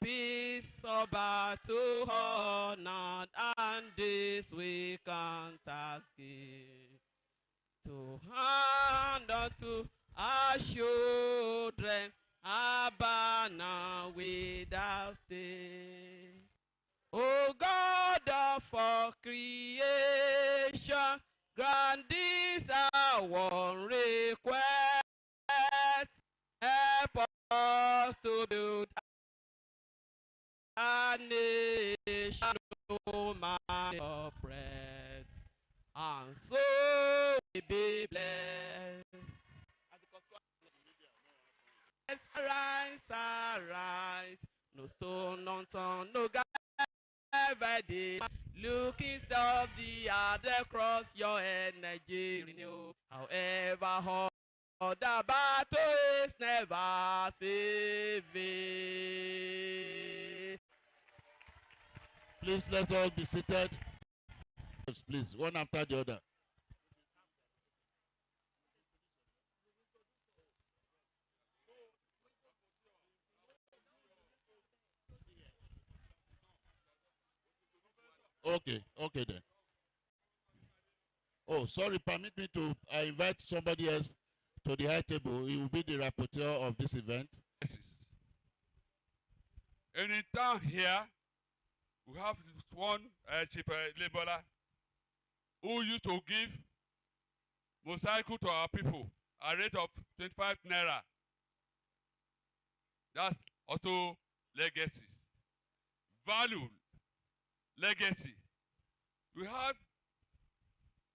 peace, Oba to honor, and this we can't give. To hand unto our children a banner without stain. O God of all creation, grant this our one request. Help us to build a nation no man oppressed, and so we be blessed. Arise, arise, no stone unturned, no God ever did. Looking of the other cross your energy, however hard the battle is never saving. Please let all be seated. Please, one after the other. Okay, okay then. Oh, sorry, permit me to invite somebody else to the high table. He will be the rapporteur of this event. And in town here, we have one chief laborer who used to give motorcycle to our people at a rate of 25 naira. That's also legacies. Value, legacy. We have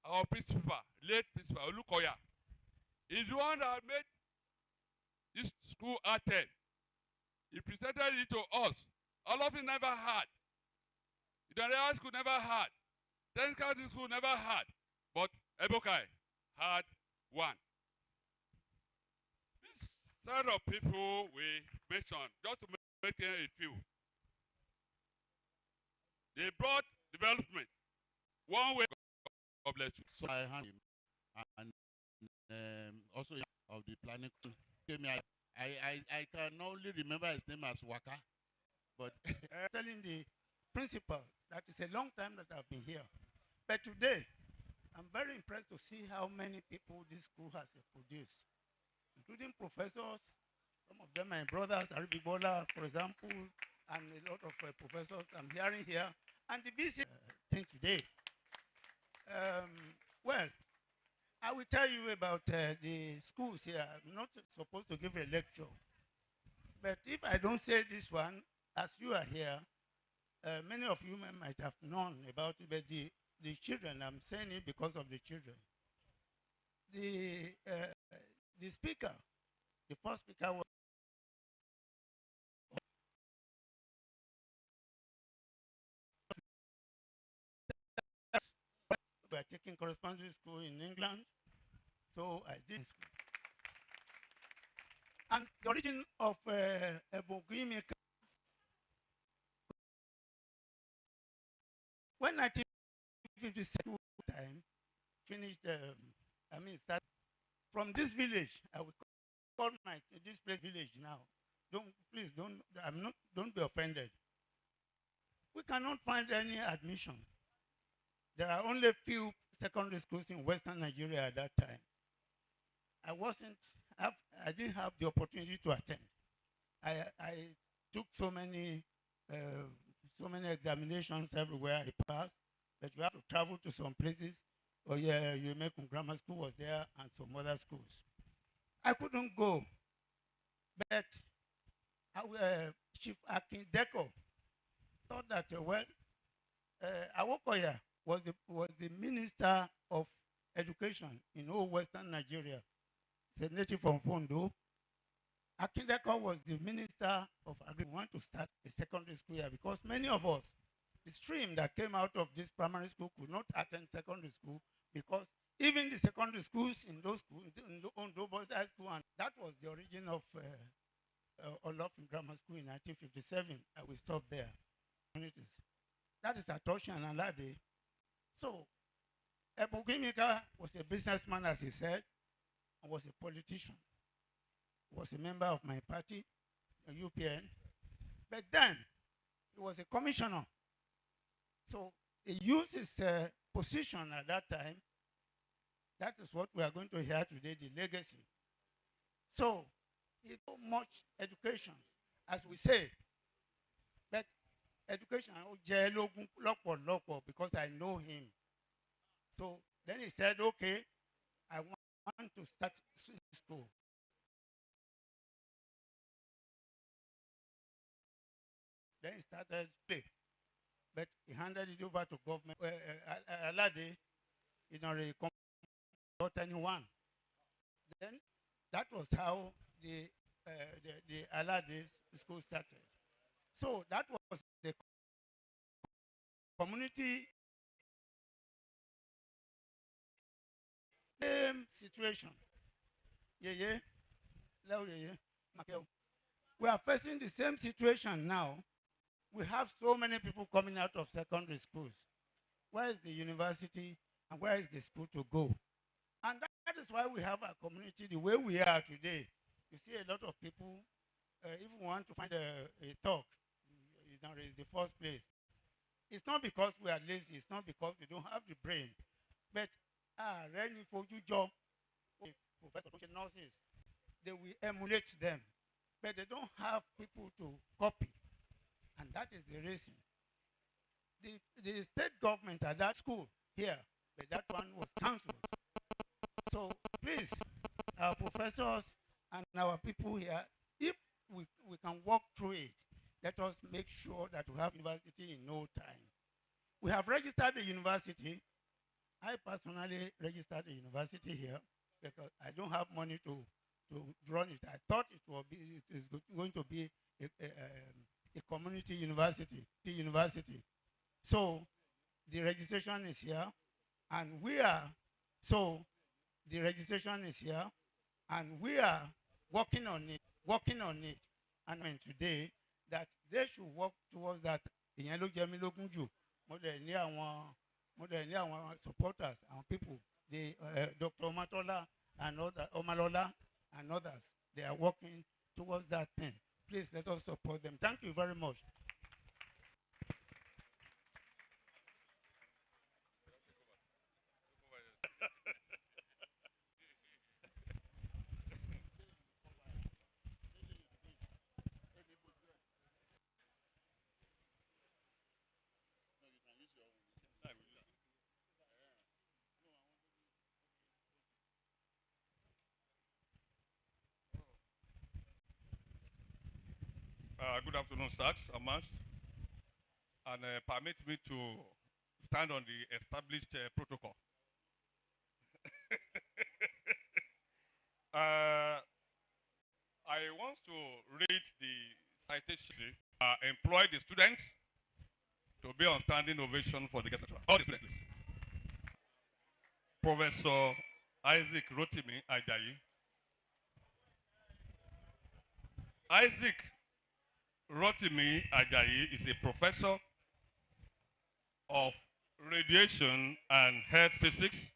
our principal, late principal, Olukoya. He's the one that made this school attend. He presented it to us. All of it never had. The High School never had. Technical School never had. But Ebokai had one. This set of people we mentioned, just to make it a few. They brought development. One way, God bless you. So I hand him, and also of the planning. I can only remember his name as Waka, but telling the principal that it's a long time that I've been here. But today, I'm very impressed to see how many people this school has produced, including professors. Some of them my brothers, Aribibola, for example, and a lot of professors I'm hearing here. And the visit thing today. Well, I will tell you about the schools here. I'm not supposed to give a lecture. But if I don't say this one, as you are here, many of you might have known about it, but the children, I'm saying it because of the children. The speaker, the first speaker was we are taking correspondence school in England, so I did school. And the origin of Ebogimika, when 1956 time finished, start from this village, I will call this place village now. Don't be offended. We cannot find any admission. There are only few secondary schools in Western Nigeria at that time. I didn't have the opportunity to attend. I took so many examinations everywhere I passed, but you have to travel to some places. Oh yeah, Umekun Grammar School was there and some other schools. I couldn't go, but Chief Akin Deko thought that, Awokoya was the Minister of Education in all Western Nigeria. He's a native from Fondo. Akin Deko was the Minister of Agriculture. We want to start a secondary school here because many of us, the stream that came out of this primary school could not attend secondary school because even the secondary schools in those schools, in Ondo Boys High School, and that was the origin of Olofin Grammar School in 1957. I will stop there. That is Atoshi and Alade. So, Ebogimika was a businessman, as he said, and was a politician. Was a member of my party, UPN. But then he was a commissioner. So he used his position at that time. That is what we are going to hear today, the legacy. So he too much education, as we say. But education ó jẹ́ lógún lọ́pọ̀lọpọ̀ because I know him. So then he said, okay, I want to start school. Then he started play. But he handed it over to government. Alade, you know, got anyone. Then that was how the Alade school started. So that was the community situation. Yeah. We are facing the same situation now. We have so many people coming out of secondary schools. Where is the university and where is the school to go? And that is why we have a community the way we are today. You see a lot of people, if we want to find a talk, is the first place. It's not because we are lazy, it's not because we don't have the brain, but ready for you job, professors, nurses, they will emulate them, but they don't have people to copy. And that is the reason. The state government at that school here, but that one was cancelled. So please, our professors and our people here, if we can walk through it, let us make sure that we have university in no time. We have registered the university. I personally registered the university here because I don't have money to run it. I thought it is going to be a community university. So the registration is here, and we are working on it. And today that they should work towards that. Ìyẹn ló jẹ mí lógún jù. Mo dẹ̀ ní àwọn supporters, àwọn people, the Dr. Omatola and Omalola and others. They are working towards that thing. Please let us support them. Thank you very much. Good afternoon, sirs, Amas, and permit me to stand on the established protocol. I want to read the citation. Employ the students to be on standing ovation for the guest lecturer. All the students, please. Professor Isaac Rotimi Ajayi. Isaac Rotimi Ajayi is a professor of radiation and health physics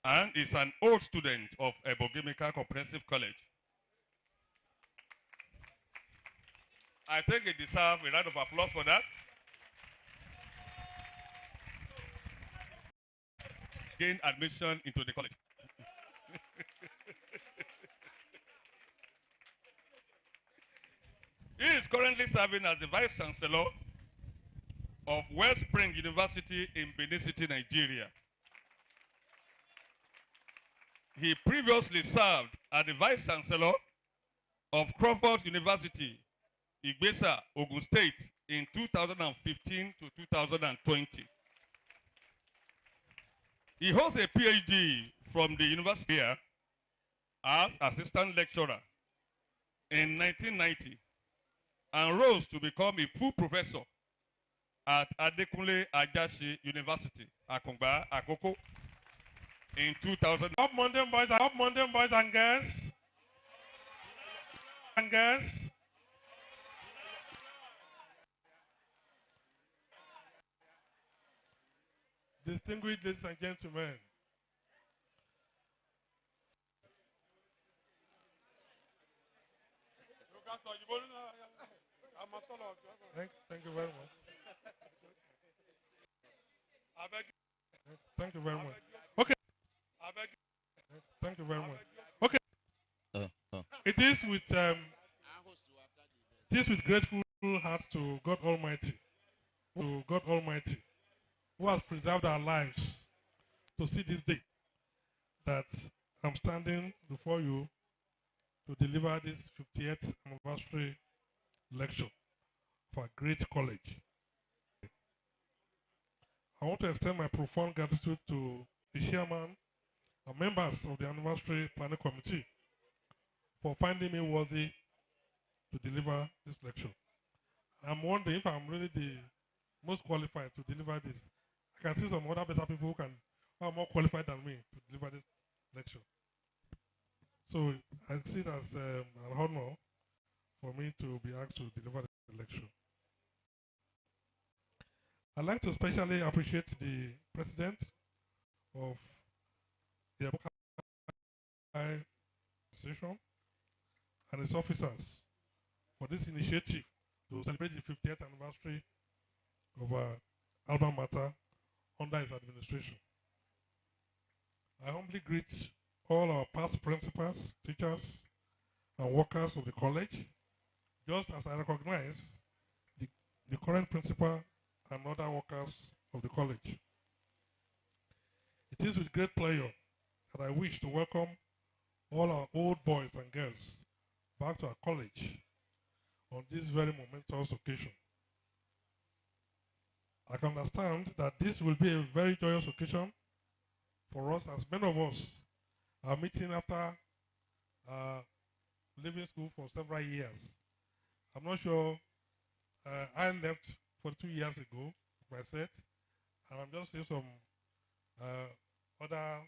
and is an old student of Ebogimika Comprehensive College. I think he deserves a round of applause for that. Gain admission into the college. He is currently serving as the Vice Chancellor of Wellspring University in Benin City, Nigeria. He previously served as the Vice Chancellor of Crawford University, Igbesa, Ogun State in 2015 to 2020. He holds a PhD from the university here as assistant lecturer in 1990 and rose to become a full professor at Adekunle Ajashi University, Akungba, Akoko, in 2000. Up Mountain boys and girls. Distinguished ladies and gentlemen. Thank you very much. I beg you. Thank you very much. Okay. I beg you. Thank you very much. Okay. It is with grateful hearts to God Almighty, who has preserved our lives to see this day, that I'm standing before you to deliver this 50th anniversary lecture for a great college. I want to extend my profound gratitude to the chairman and members of the anniversary planning committee for finding me worthy to deliver this lecture. I'm wondering if I'm really the most qualified to deliver this. I can see some other better people who are more qualified than me to deliver this lecture. So I see it as an honor for me to be asked to deliver the lecture. I'd like to especially appreciate the president of the Ebuka Association and his officers for this initiative to celebrate the 50th anniversary of Alma Mater under his administration. I humbly greet all our past principals, teachers, and workers of the college, just as I recognize the current principal and other workers of the college. It is with great pleasure that I wish to welcome all our old boys and girls back to our college on this very momentous occasion. I can understand that this will be a very joyous occasion for us, as many of us are meeting after leaving school for several years. I'm not sure, I left 42 years ago, like I said, and I'm just seeing some other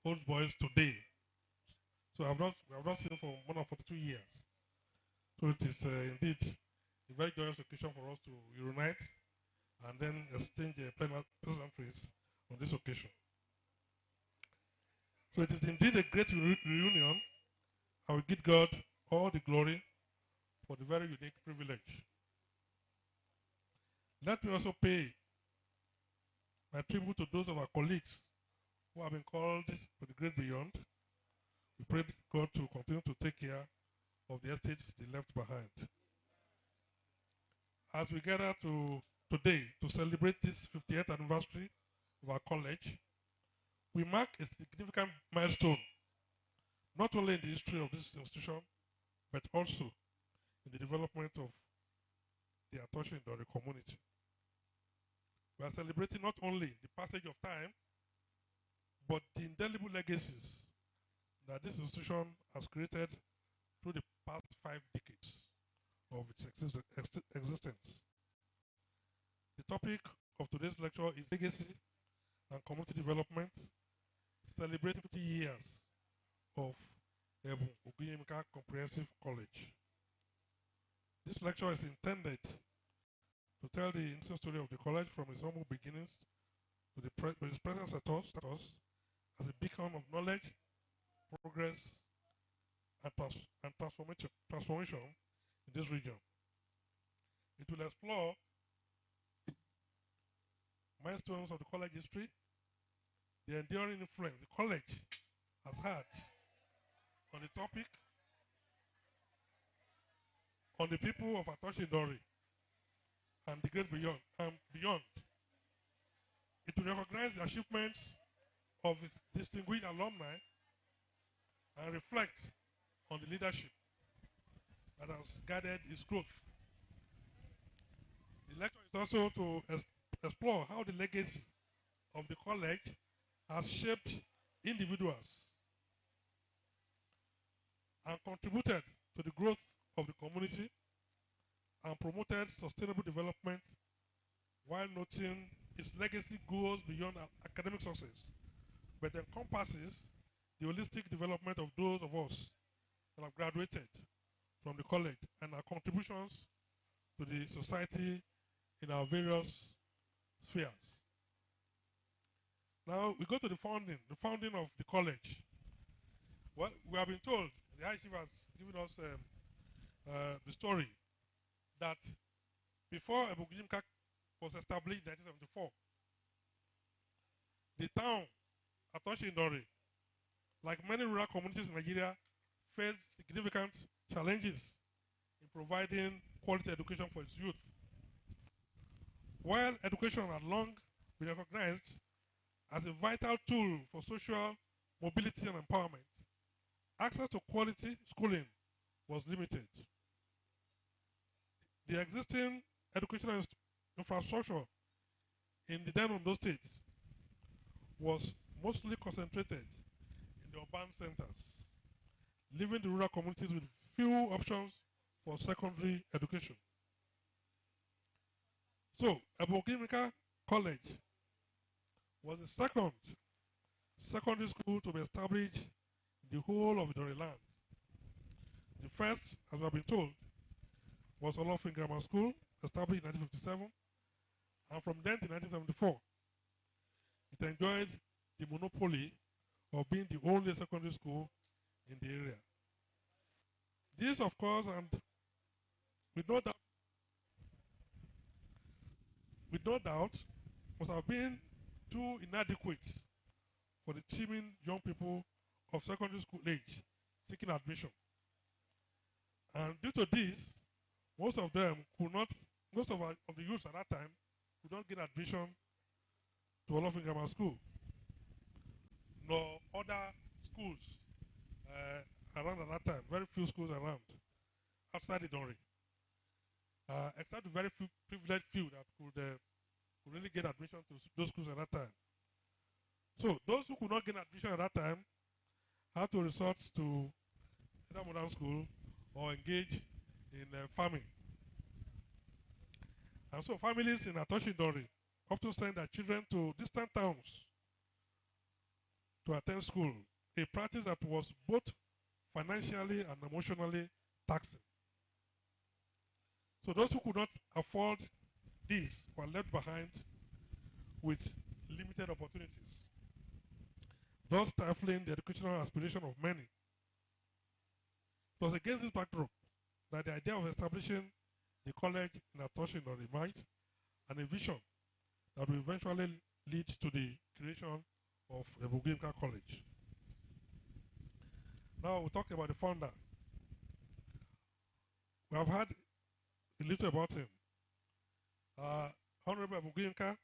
old boys today. So we have not seen for more than 42 years. So it is indeed a very joyous occasion for us to reunite and then exchange pleasantries on this occasion. So it is indeed a great reunion. I will give God all the glory for the very unique privilege. Let me also pay my tribute to those of our colleagues who have been called to the great beyond. We pray God to continue to take care of the estates they left behind. As we gather today to celebrate this 50th anniversary of our college, we mark a significant milestone, not only in the history of this institution, but also in the development of the Atoche Indore community. We are celebrating not only the passage of time, but the indelible legacies that this institution has created through the past 5 decades of its existence. The topic of today's lecture is legacy and community development, celebrating 50 years of Ebu Oguyemika Comprehensive College. This lecture is intended to tell the interesting story of the college from its humble beginnings to its present status as a beacon of knowledge, progress, and transformation in this region. It will explore milestones of the college history, the enduring influence the college has had on the topic, on the people of Atoche Indore, and the great beyond. It will recognize the achievements of its distinguished alumni and reflect on the leadership that has guided its growth. The lecture is also to explore how the legacy of the college has shaped individuals and contributed to the growth of the community and promoted sustainable development, while noting its legacy goes beyond academic success, but encompasses the holistic development of those of us that have graduated from the college and our contributions to the society in our various spheres. Now we go to the founding of the college. Well, we have been told, the High Chief has given us the story that before Ebugimka was established in 1974, the town, Atoshindori, like many rural communities in Nigeria, faced significant challenges in providing quality education for its youth. While education had long been recognized as a vital tool for social mobility and empowerment, access to quality schooling was limited. The existing educational infrastructure in the then Ondo State was mostly concentrated in the urban centers, leaving the rural communities with few options for secondary education. So, Ebogimika College was the second secondary school to be established in the whole of Idori land. The first, as we have been told, was Olofin Grammar School, established in 1957, and from then to 1974, it enjoyed the monopoly of being the only secondary school in the area. This, of course, and with no doubt, must have been too inadequate for the teeming young people of secondary school age seeking admission. And due to this, most of them could not, of the youths at that time could not get admission to Olofin Grammar School, nor other schools around at that time. Very few schools around outside the Idori, except the very few privileged few that could really get admission to those schools at that time. So those who could not get admission at that time had to resort to either modern school or engage in farming. And so families in Atoshindori often send their children to distant towns to attend school, a practice that was both financially and emotionally taxing. So those who could not afford this were left behind with limited opportunities, thus stifling the educational aspiration of many. It was against this backdrop that the idea of establishing the college in Atoshindori emerged, and a vision that will eventually lead to the creation of Ebugimka College. Now we'll talk about the founder. We have heard a little about him. Honorable Ebugimka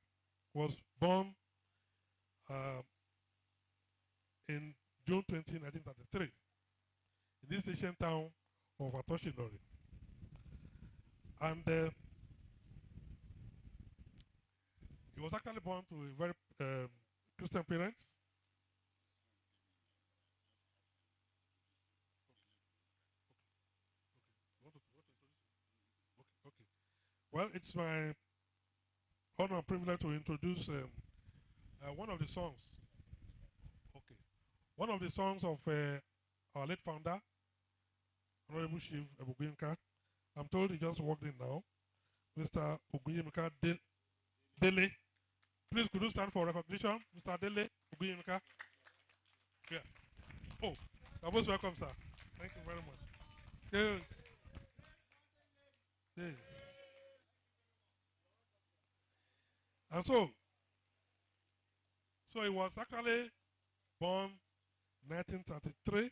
was born in June 20, 1933, in this ancient town of Atoshindori. And he was actually born to a very Christian parents. Okay. Well, it's my honor and privilege to introduce one of the songs. Okay. One of the songs of our late founder, Honorable Chief Ebugimka. I'm told he just walked in now. Mr. Oguyemika Dele. Please, could you stand for recognition? Mr. Dele Oguyemika. Yeah. Oh, you're most welcome, sir. Thank you very much. Yeah. Yes. And so he was actually born 1933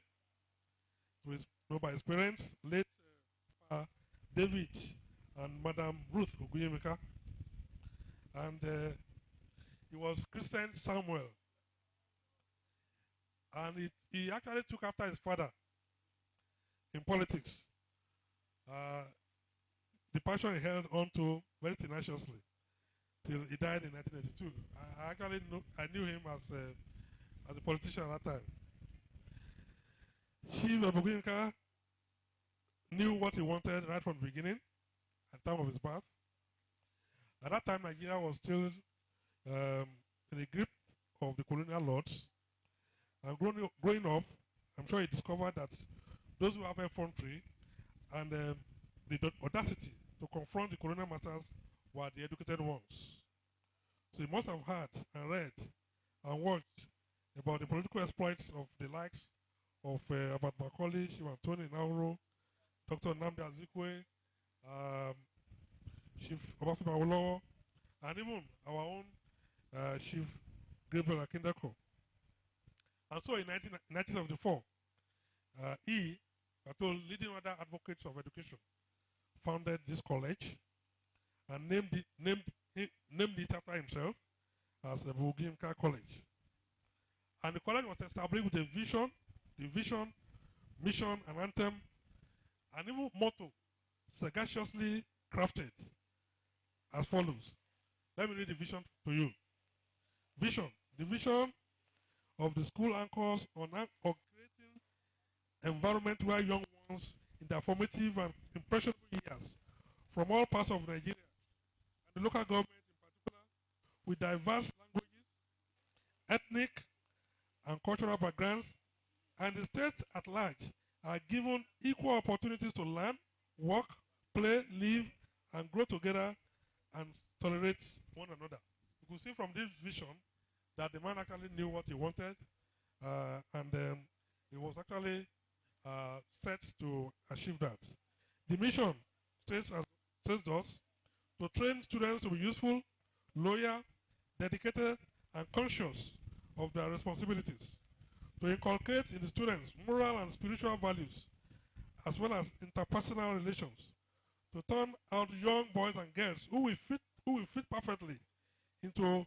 to his, by his parents, late David and Madam Ruth Oguyemika. And he was Christian Samuel. And he actually took after his father in politics. The passion he held on to very tenaciously till he died in 1982. I actually knew him as a politician at that time. Chief Ebugimka knew what he wanted right from the beginning at the time of his birth. At that time, Nigeria was still in the grip of the colonial lords. And growing up, I'm sure he discovered that those who have effrontery and the audacity to confront the colonial masters were the educated ones. So he must have heard and read and watched about the political exploits of the likes of Abat Macaulay, Shiva Tony Nauro, Dr. Nnamdi Azikwe, Chief Obafemi Awolowo, and even our own Chief Gabriel Akindako. And so in 1974, he, Pato, leading other advocates of education, founded this college and named it after himself as the Bugimka College. And the college was established with a vision, mission, and anthem, and even motto, sagaciously crafted as follows. Let me read the vision to you. Vision. The vision of the school anchors on creating environment where young ones in their formative and impressionable years from all parts of Nigeria and the local government in particular with diverse languages, ethnic and cultural backgrounds, and the state at large are given equal opportunities to learn, work, play, live, and grow together and tolerate one another. You can see from this vision that the man actually knew what he wanted, and he was actually set to achieve that. The mission says thus, to train students to be useful, loyal, dedicated, and conscious of their responsibilities, to inculcate in the students moral and spiritual values, as well as interpersonal relations, to turn out young boys and girls who will fit perfectly into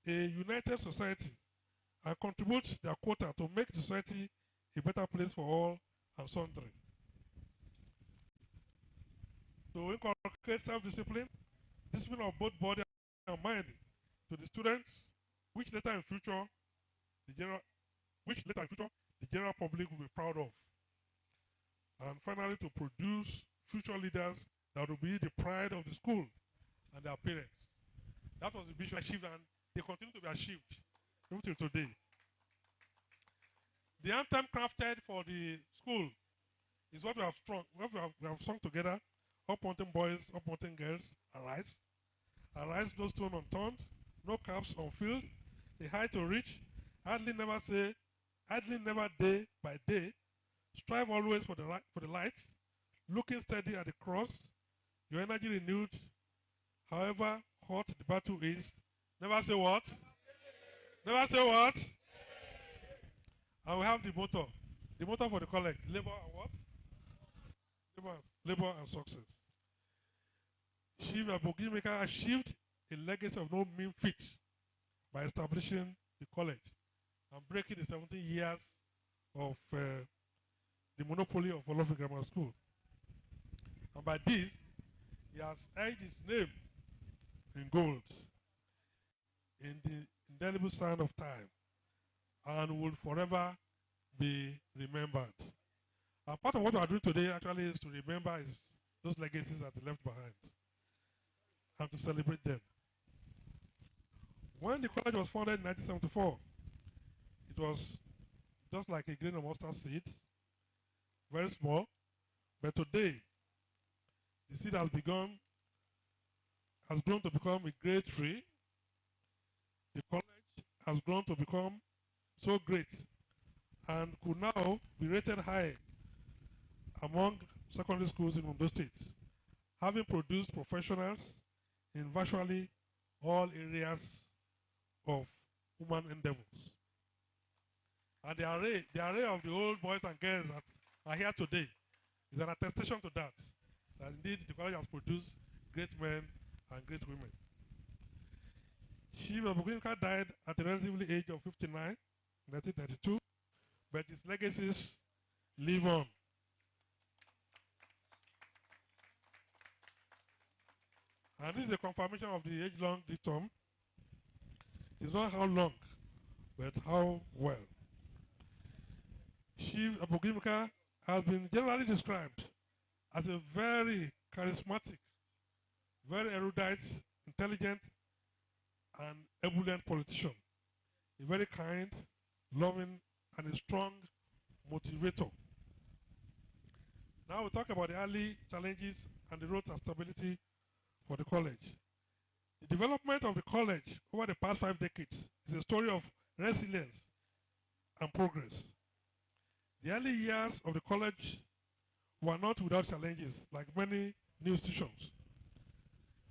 a united society and contribute their quota to make the society a better place for all and sundry. To inculcate self-discipline, discipline of both body and mind to the students, which later in future the general public will be proud of. And finally, to produce future leaders that will be the pride of the school and their parents. That was the vision achieved, and they continue to be achieved even till today. The anthem crafted for the school is what we have sung together. Up mountain boys, up mountain girls, arise. Arise, no stone unturned, no caps unfilled, the height to reach, idly never day by day, strive always for the light, looking steady at the cross, your energy renewed, however hot the battle is. Never say what? Never say what? And we have the motto. The motto for the college, labor and what? Labor and success. Chief Abogimeka achieved a legacy of no mean feat by establishing the college and breaking the 17 years of the monopoly of Olofin Grammar School. And by this, he has earned his name in gold in the indelible sign of time and will forever be remembered. And part of what we are doing today actually is to remember those legacies that he left behind and to celebrate them. When the college was founded in 1974, it was just like a grain of mustard seed, very small, but today the seed has grown to become a great tree. The college has grown to become so great and could now be rated high among secondary schools in Ondo State, having produced professionals in virtually all areas of human endeavors. And the array of the old boys and girls that are here today is an attestation to that indeed the college has produced great men and great women. Chief Abogimeka died at the relatively age of 59 in 1992, but his legacies live on. And this is a confirmation of the age-long dictum. It's not how long, but how well. Chief Abogimeka has been generally described as a very charismatic, very erudite, intelligent, and ebullient politician. A very kind, loving, and a strong motivator. Now we'll talk about the early challenges and the road to stability for the college. The development of the college over the past 5 decades is a story of resilience and progress. The early years of the college were not without challenges, like many new institutions.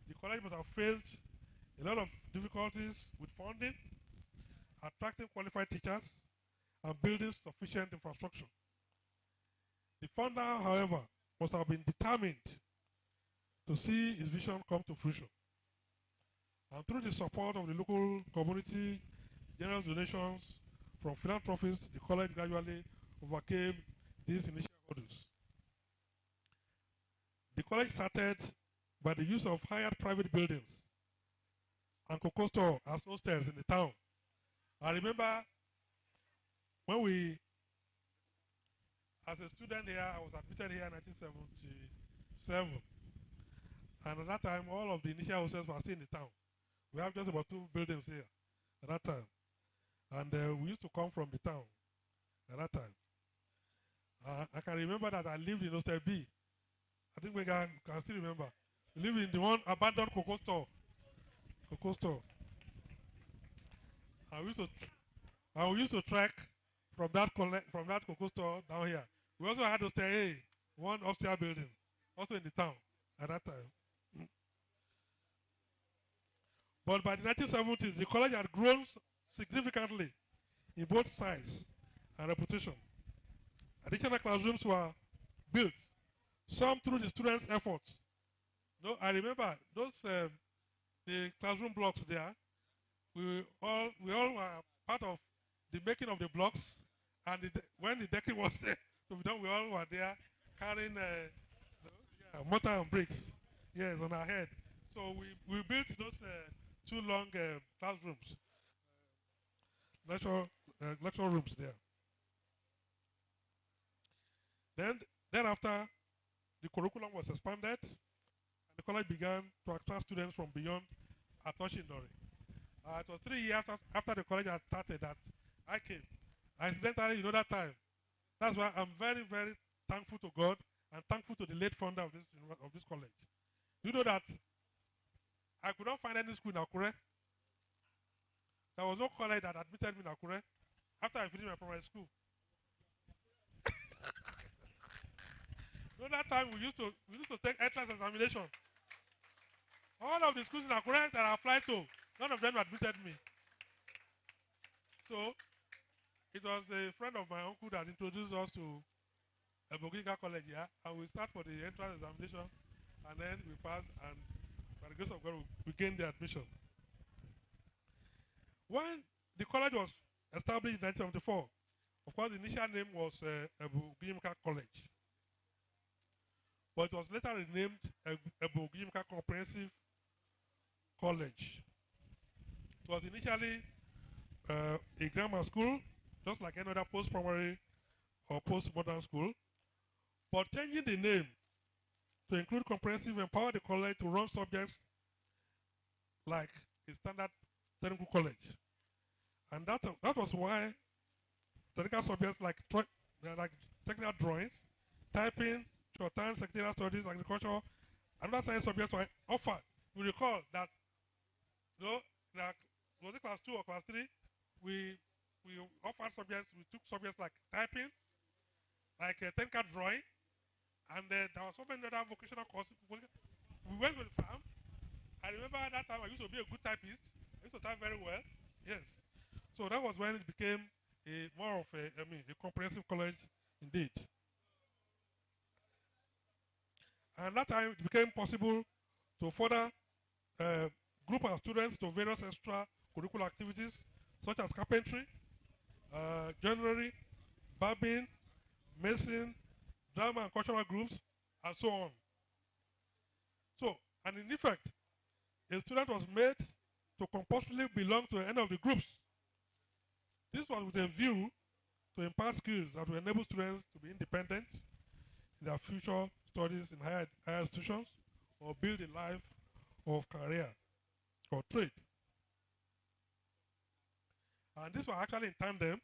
The college must have faced a lot of difficulties with funding, attracting qualified teachers, and building sufficient infrastructure. The founder, however, must have been determined to see his vision come to fruition. And through the support of the local community, generous donations from philanthropists, the college gradually overcame these initial hurdles. The college started by the use of hired private buildings and cocoa store as hostels in the town. I remember when as a student here, I was admitted here in 1977. And at that time, all of the initial hostels were still in the town. We have just about 2 buildings here at that time. And we used to come from the town at that time. I can remember that I lived in Hostel B. I think we can still remember. We lived in the one abandoned cocoa store. Cocoa store. And we used to trek from that cocoa store down here. We also had Hostel A, one upstairs building, also in the town at that time. But by the 1970s, the college had grown significantly in both size and reputation. Additional classrooms were built, some through the students' efforts. No, I remember those the classroom blocks there. We all were part of the making of the blocks, and when the decking was there to be done, we all were there carrying mortar and bricks, yes, on our head. So we built those 2 long classrooms, lecture rooms there. Thereafter, the curriculum was expanded, and the college began to attract students from beyond Atoshindori. It was 3 years after the college had started that I came. Incidentally, that time. That's why I'm very, very thankful to God and thankful to the late founder of this college. You know that I could not find any school in Akure. There was no college that admitted me in Akure after I finished my primary school. That time we used to take entrance examination. All of the schools in Akure that I applied to, none of them admitted me. So it was a friend of my uncle that introduced us to Eboginga College here, and we start for the entrance examination, and then we passed, and by the grace of God, we gained the admission. When the college was established in 1974, of course, the initial name was Eboginga College, but it was later renamed Eboginga Comprehensive College. It was initially a grammar school, just like any other post-primary or post-modern school, but changing the name to include comprehensive empowered the college to run subjects like a standard technical college. And that was why technical subjects like technical drawings, typing, short-term secretarial studies, agriculture, and other science subjects were offered. We recall that, like, was it class 2 or class 3? We offered subjects, we took subjects like typing, like technical drawing, and there were so many other vocational courses. We went to the farm. I remember at that time I used to be a good typist. I used to type very well. Yes. So that was when it became more of a comprehensive college indeed. And that time it became possible to further group our students to various extra curricular activities such as carpentry, joinery, barbing, mason, drama and cultural groups, and so on. So, and in effect, a student was made to compulsorily belong to any of the groups. This was with a view to impart skills that will enable students to be independent in their future studies in higher institutions or build a life of career or trade. And this was actually in tandem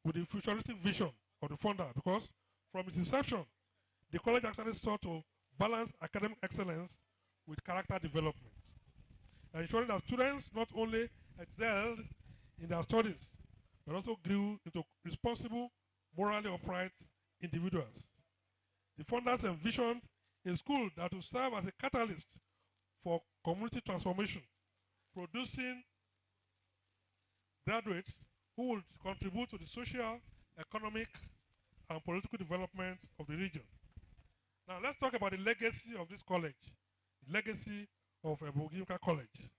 with the futuristic vision of the founder, because from its inception, the college actually sought to balance academic excellence with character development, ensuring that students not only excelled in their studies, but also grew into responsible, morally upright individuals. The founders envisioned a school that will serve as a catalyst for community transformation, producing graduates who will contribute to the social, economic, and political development of the region. Now let's talk about the legacy of this college, the legacy of Ebugimka College.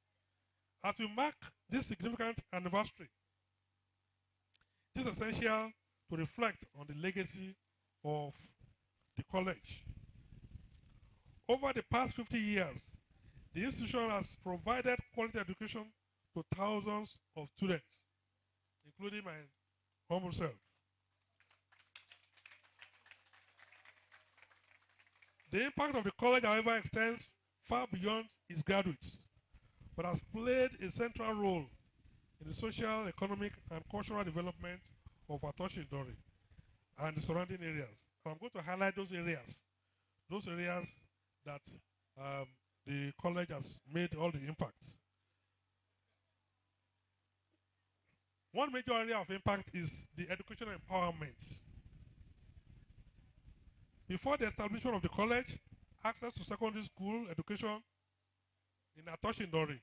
As we mark this significant anniversary, it is essential to reflect on the legacy of the college. Over the past 50 years, the institution has provided quality education to thousands of students, including my humble self. The impact of the college, however, extends far beyond its graduates, but has played a central role in the social, economic, and cultural development of Atoshi Dori and the surrounding areas. And I'm going to highlight those areas that the college has made all the impact. One major area of impact is the educational empowerment. Before the establishment of the college, access to secondary school education in Atoshi Dori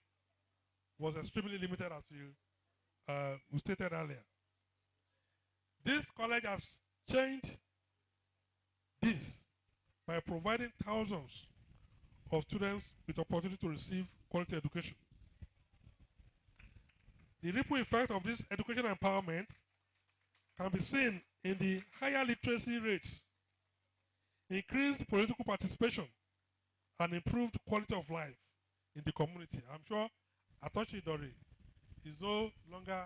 was extremely limited, as we stated earlier. This college has changed this by providing thousands of students with opportunity to receive quality education. The ripple effect of this educational empowerment can be seen in the higher literacy rates, increased political participation, and improved quality of life in the community. I'm sure Atoshi Dori is no longer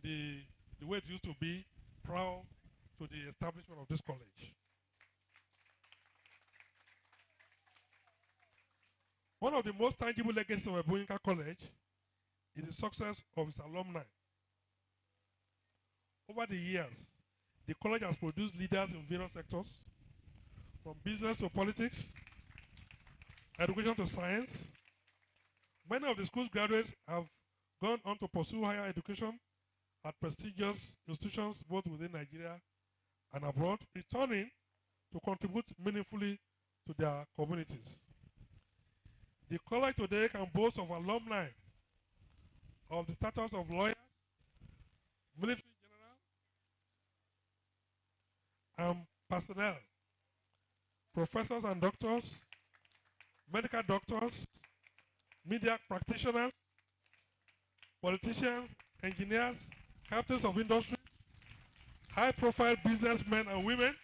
the way it used to be prior to the establishment of this college. One of the most tangible legacies of Ebugimka College is the success of its alumni. Over the years, the college has produced leaders in various sectors, from business to politics, education to science. Many of the school's graduates have gone on to pursue higher education at prestigious institutions both within Nigeria and abroad, returning to contribute meaningfully to their communities. The college today can boast of alumni of the status of lawyers, military general, and personnel, professors and doctors, medical doctors, media practitioners, politicians, engineers, captains of industry, high-profile businessmen and women,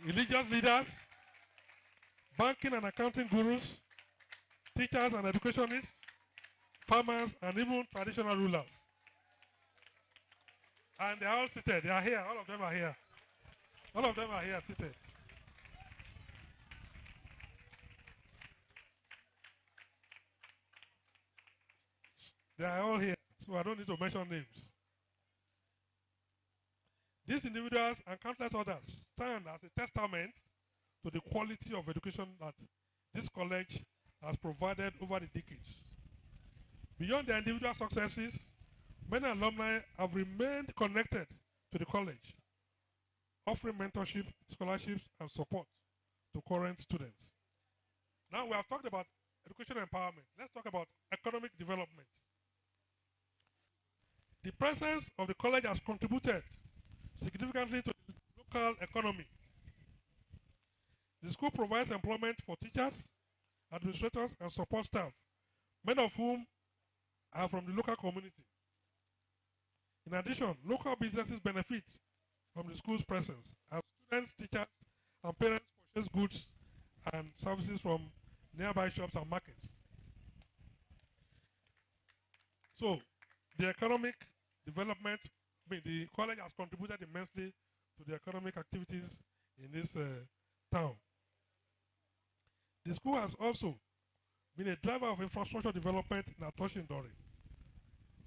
religious leaders, banking and accounting gurus, teachers and educationists, farmers, and even traditional rulers. And they are all seated. They are here. All of them are here. All of them are here seated. They are all here, so I don't need to mention names. These individuals and countless others stand as a testament to the quality of education that this college has provided over the decades. Beyond their individual successes, many alumni have remained connected to the college, offering mentorship, scholarships, and support to current students. Now we have talked about educational empowerment. Let's talk about economic development. The presence of the college has contributed significantly to the local economy. The school provides employment for teachers, administrators, and support staff, many of whom are from the local community. In addition, local businesses benefit from the school's presence as students, teachers, and parents purchase goods and services from nearby shops and markets. So, the economic development, the college has contributed immensely to the economic activities in this town. The school has also been a driver of infrastructure development in Atoshi Dori.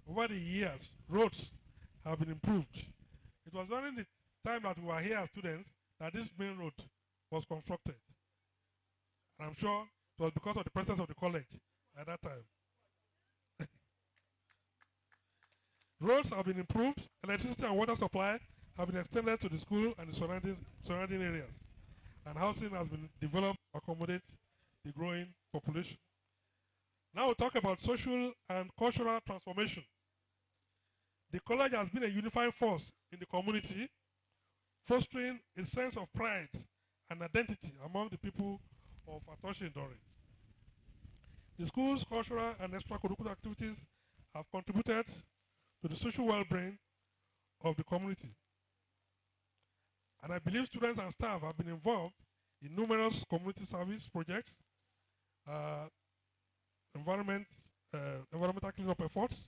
Over the years, roads have been improved. It was during the time that we were here as students that this main road was constructed. And I'm sure it was because of the presence of the college at that time. Roads have been improved, electricity and water supply have been extended to the school and the surrounding areas, and housing has been developed to accommodate the growing population. Now we'll talk about social and cultural transformation. The college has been a unifying force in the community, fostering a sense of pride and identity among the people of Atoche-Indore. The school's cultural and extracurricular activities have contributed to the social well-being of the community. And I believe students and staff have been involved in numerous community service projects, environmental cleanup efforts,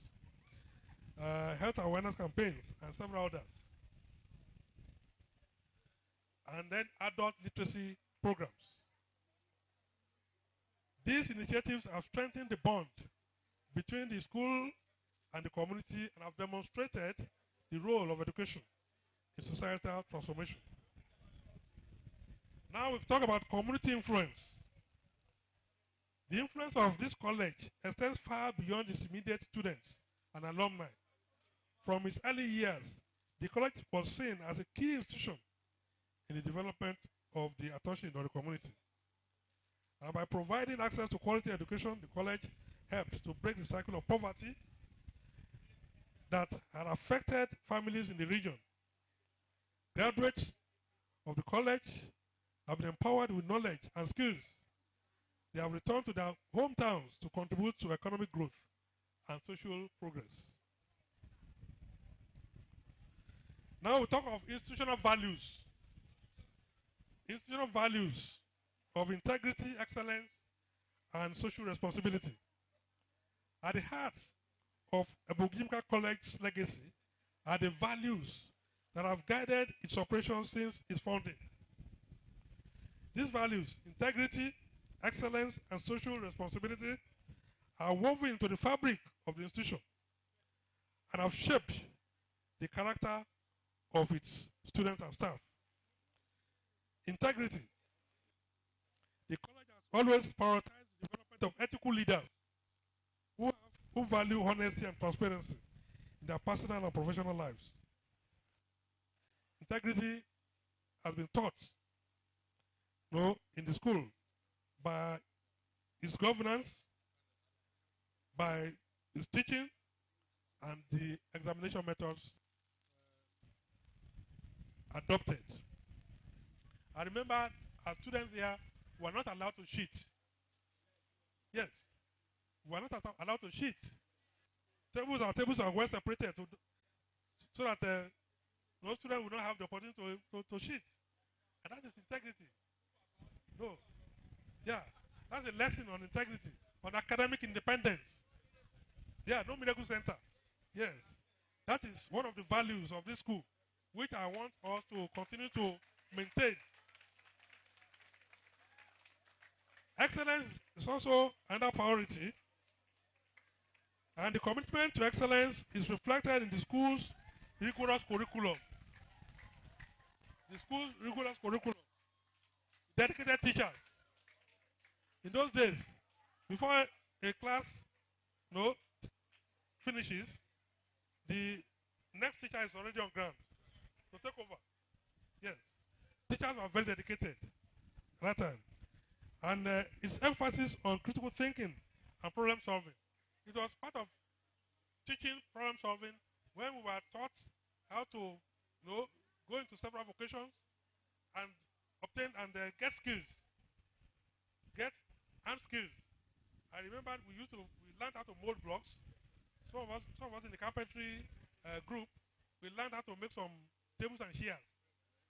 health awareness campaigns, and several others. And then adult literacy programs. These initiatives have strengthened the bond between the school and the community and have demonstrated the role of education in societal transformation. Now we talk about community influence. The influence of this college extends far beyond its immediate students and alumni. From its early years, the college was seen as a key institution in the development of the Atoche-Indore community. And by providing access to quality education, the college helped to break the cycle of poverty that had affected families in the region. Graduates of the college have been empowered with knowledge and skills. They have returned to their hometowns to contribute to economic growth and social progress. Now we talk of institutional values. Institutional values of integrity, excellence, and social responsibility. At the heart of Ebugimka College's legacy are the values that have guided its operation since its founding. These values, integrity, excellence, and social responsibility, are woven into the fabric of the institution and have shaped the character of its students and staff. Integrity. The college has always prioritized the development of ethical leaders who value honesty and transparency in their personal and professional lives. Integrity has been taught in the school by its governance, by its teaching, and the examination methods adopted. I remember as students here, we were not allowed to cheat. Yes, we were not allowed to cheat. Tables are well separated so that no student will not have the opportunity to cheat. And that is integrity. No. Yeah, that's a lesson on integrity, on academic independence. Yeah, no miracle center. Yes, that is one of the values of this school, which I want us to continue to maintain. Excellence is also another priority, and the commitment to excellence is reflected in the school's rigorous curriculum. The school's rigorous curriculum, dedicated teachers. In those days, before a class finishes, the next teacher is already on ground to take over. Yes, teachers were very dedicated at that time. And its emphasis on critical thinking and problem solving. It was part of teaching problem solving when we were taught how to go into several vocations and obtain and get skills, get hand skills. I remember we learned how to mold blocks. Some of us in the carpentry group, we learned how to make some tables and chairs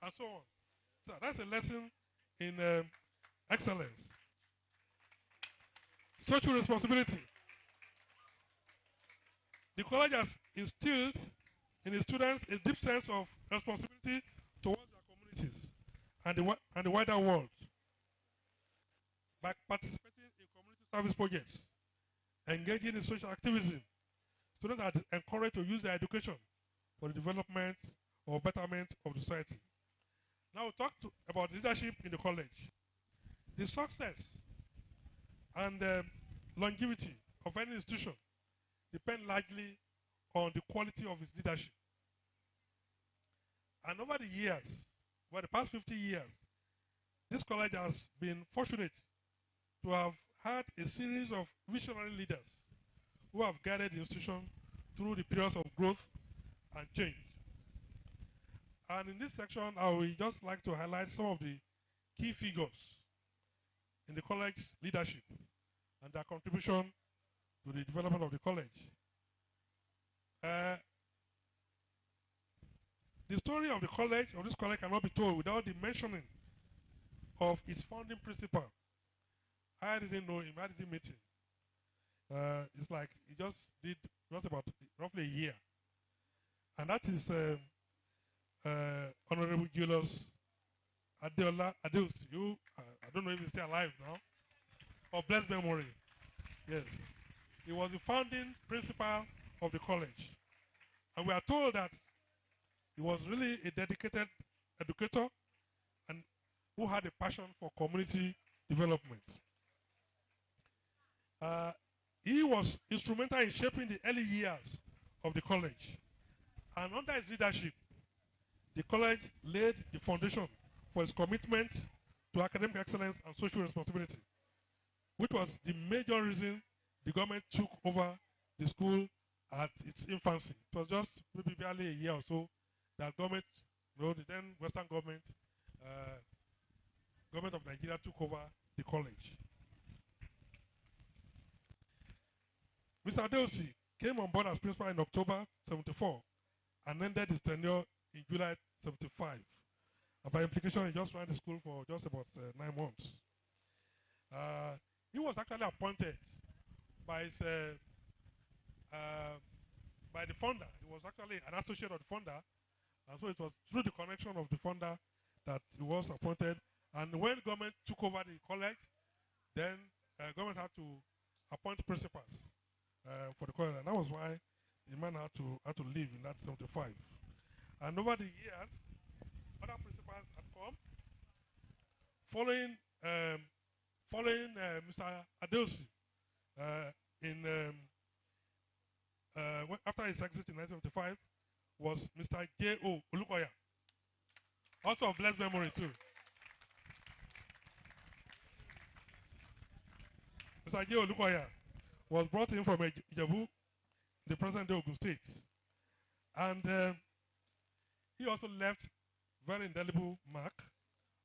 and so on. So that's a lesson in excellence. Social responsibility. The college has instilled in its students a deep sense of responsibility towards their communities and the wider world. By participating in community service projects, engaging in social activism, students are encouraged to use their education for the development or betterment of the society. Now we'll talk about leadership in the college. The success and longevity of any institution depend largely on the quality of its leadership. And over the years, over the past 50 years, this college has been fortunate to have had a series of visionary leaders who have guided the institution through the periods of growth and change. And in this section, I would just like to highlight some of the key figures in the college's leadership and their contribution to the development of the college. The story of this college cannot be told without the mentioning of its founding principal. I didn't know him, I didn't meet him. It's like he just did just about roughly a year. And that is Honorable Julius Adeola Adeosi. I don't know if he's still alive now. Of blessed memory. Yes. He was the founding principal of the college. And we are told that he was really a dedicated educator and who had a passion for community development. He was instrumental in shaping the early years of the college. And under his leadership, the college laid the foundation for its commitment to academic excellence and social responsibility, which was the major reason the government took over the school at its infancy. It was just maybe barely a year or so that government, the then Western government, government of Nigeria took over the college. Mr. Adeosi came on board as principal in October 74 and ended his tenure in July 75. And by implication, he just ran the school for just about 9 months. He was actually appointed by his, by the founder. He was actually an associate of the founder, and so it was through the connection of the founder that he was appointed. And when government took over the college, then government had to appoint principals for the college, and that was why the man had to leave in that 75. And over the years, other principals had come, following Mr. Adeosi after his exit in 1975 was Mr. J.O. Olukoya, also of blessed memory too. Mr. J.O. Olukoya was brought in from Ijebu, the present-day Ogun State. And he also left very indelible mark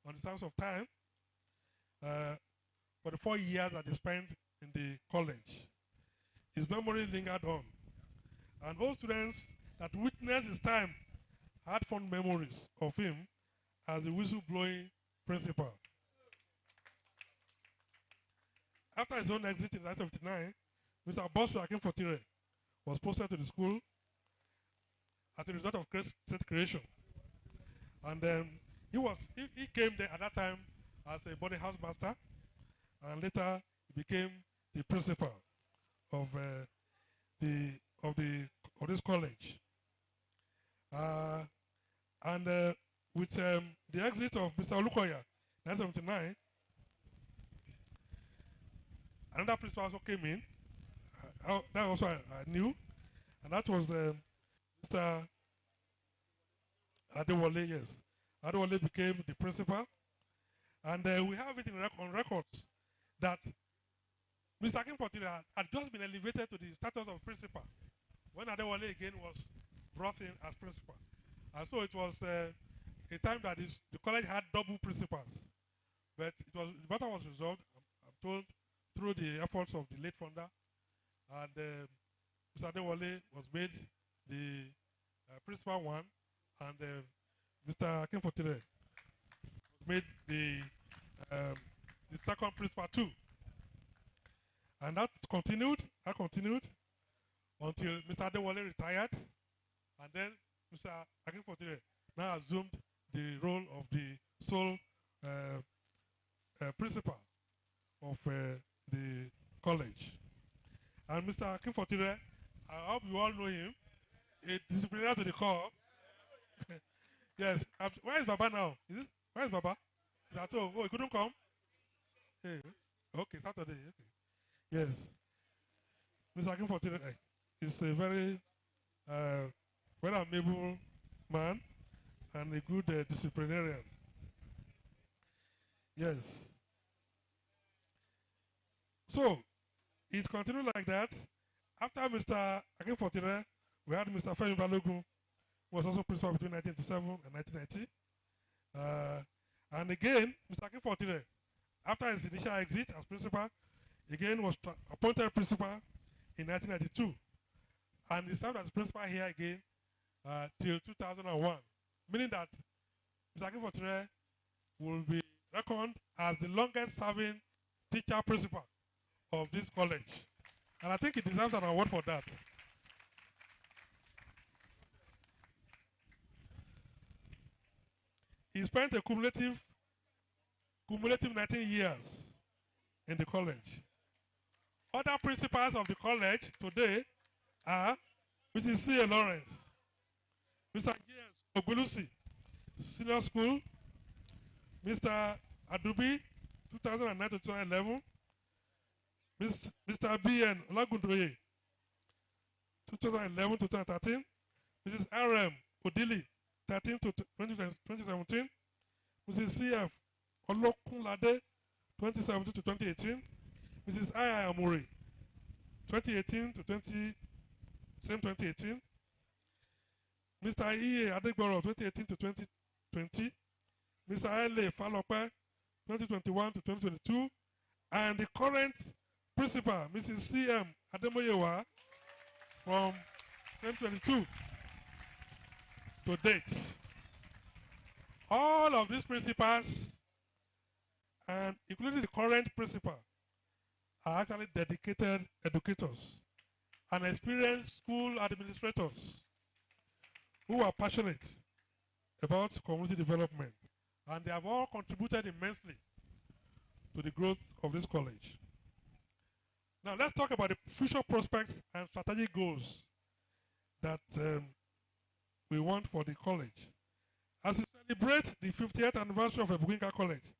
on the sands of time for the 4 years that he spent in the college. His memory lingered on. And all students that witnessed his time had fond memories of him as a whistle-blowing principal. After his own exit in 1979, Mr. Bosso Akinfotire was posted to the school as a result of state creation. And he came there at that time as a boarding house master, and later he became the principal of this college. With the exit of Mr. Olukoya in 1979, another principal also came in. That also I knew, and that was Mr. Adewale. Yes, Adewale became the principal, and we have it on records that Mr. Akinfotire had just been elevated to the status of principal when Adewale again was brought in as principal, and so it was a time that the college had double principals, but the matter was resolved, I'm told, through the efforts of the late founder, and Mr. Adewale was made the principal one, and Mr. Akinfotire was made the second principal too. And that continued until Mr. Adewale retired, and then Mr. Akinfotire now assumed the role of the sole principal of the college. And Mr. Akinfotire, I hope you all know him, a disciplinarian to the core. Yes. Where is Baba now? Where is Baba? Is at home? Oh, he couldn't come? Hey. Okay, Saturday. Okay. Yes. Mr. Akinfotire is a very amiable man. and a good disciplinarian. Yes. So it continued like that. After Mr. Akinfotire, we had Mr. Femi Balogun, who was also principal between 1987 and 1990. And again, Mr. Akinfotire, after his initial exit as principal, again was appointed principal in 1992. And he served as principal here again till 2001, meaning that Mr. Akinfotire will be reckoned as the longest serving teacher principal of this college. And I think he deserves an award for that. He spent a cumulative 19 years in the college. Other principals of the college today are Mrs. C.A. Lawrence, Mr. G.S. Ogulusi, Senior School, Mr. Adubi, 2009 to 2011, Mr. B.N. Olagundoye, 2011 to 2013, Mrs. R.M. Odili, 13 to 2017, Mrs. C.F. Olokunlade, 2017 to 2018, Mrs. I. Amuri, 2018 to 2018, Mr. E. Adegboro, 2018 to 2020, Mr. L. Falope, 2021 to 2022, and the current principal, Mrs. C.M. Ademoyewa, from 2022 to date. All of these principals, and including the current principal, are actually dedicated educators and experienced school administrators who are passionate about community development, and they have all contributed immensely to the growth of this college. Now let's talk about the future prospects and strategic goals that we want for the college. As we celebrate the 50th anniversary of Ebukinka College,